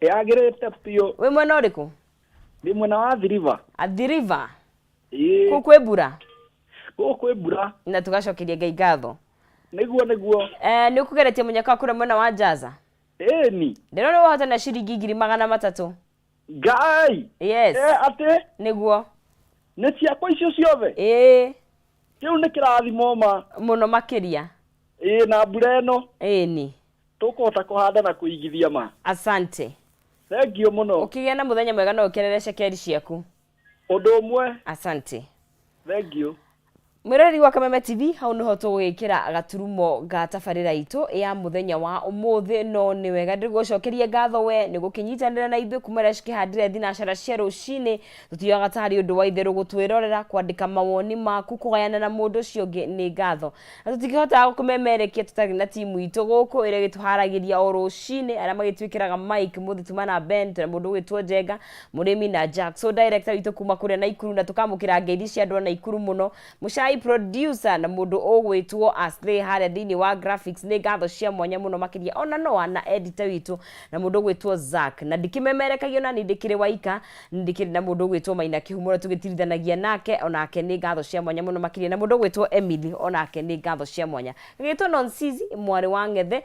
yagirite pio we mwena uriku ndi mwena wa Thiriva Athiriva kukwebura kukwebura na tugacokeria ngai ngatho niguo ni ukugeretie munyaka kure mwena wa Jaza ni ndirona wahotana ciringi 300 ngai yes ate niguo ne ciakwa icio ciothe kiu ni kirathimo ma muno makiria na bureno ni tukota kuhanda na kuigithia ma asante thank you muno ukigia na muthenya mwega no ukerere cekeri ciaku undu umwe asante thank you Mwirori wa Kameme TV hau niho tugwikira gaturumo ga tabarira itu ya muthenya wa umuthi no ni wega ndigucokerie ngatho we ni gukinyitanira na ithu kumara cikihandire thinacara cia rucini tutiyaga tari undu wa itheru gutwirorera kwandika mawoni maku kugayana na mundu ucio ngi ni ngatho na tutikihota gukumemerekia tutari na timu itu guku ire gituharagiria o rucini ara magitwikiraga mic muthi tumana Ben na mundu witwo Jenga murimi na Jack so director witu kuma kuria na Ikuru na tukamukira ngeithi cia andu na Ikuru muno mushai producer na mundu ogwitwo Aslay haria thini wa graphics ni ngatho cia mwanya muno makiria ona no na editor witu na mundu ogwitwo Zack na ndikimemerekagio na ndikire waika ndikire na mundu ogwitwo Maina Kihumura tugitirithanagia nake onake ni ngatho cia mwanya muno makiria na mundu ogwitwo Emily onake ni ngatho cia mwanya gitwo Nonsizi mwari wa Ngethe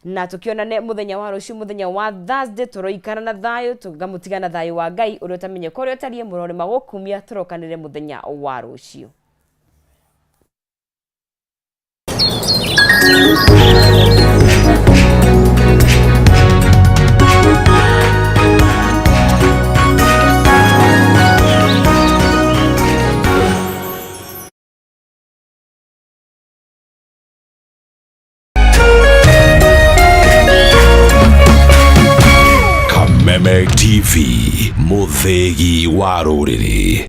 na tukionane muthenya wa rucio muthenya wa Thursday turoikara na thayo tugamutigana thayo wa Ngai uria utamenye kore utarie murore magukumia turokanire muthenya wa rucio. Kameme TV, muthegi wa ruriri.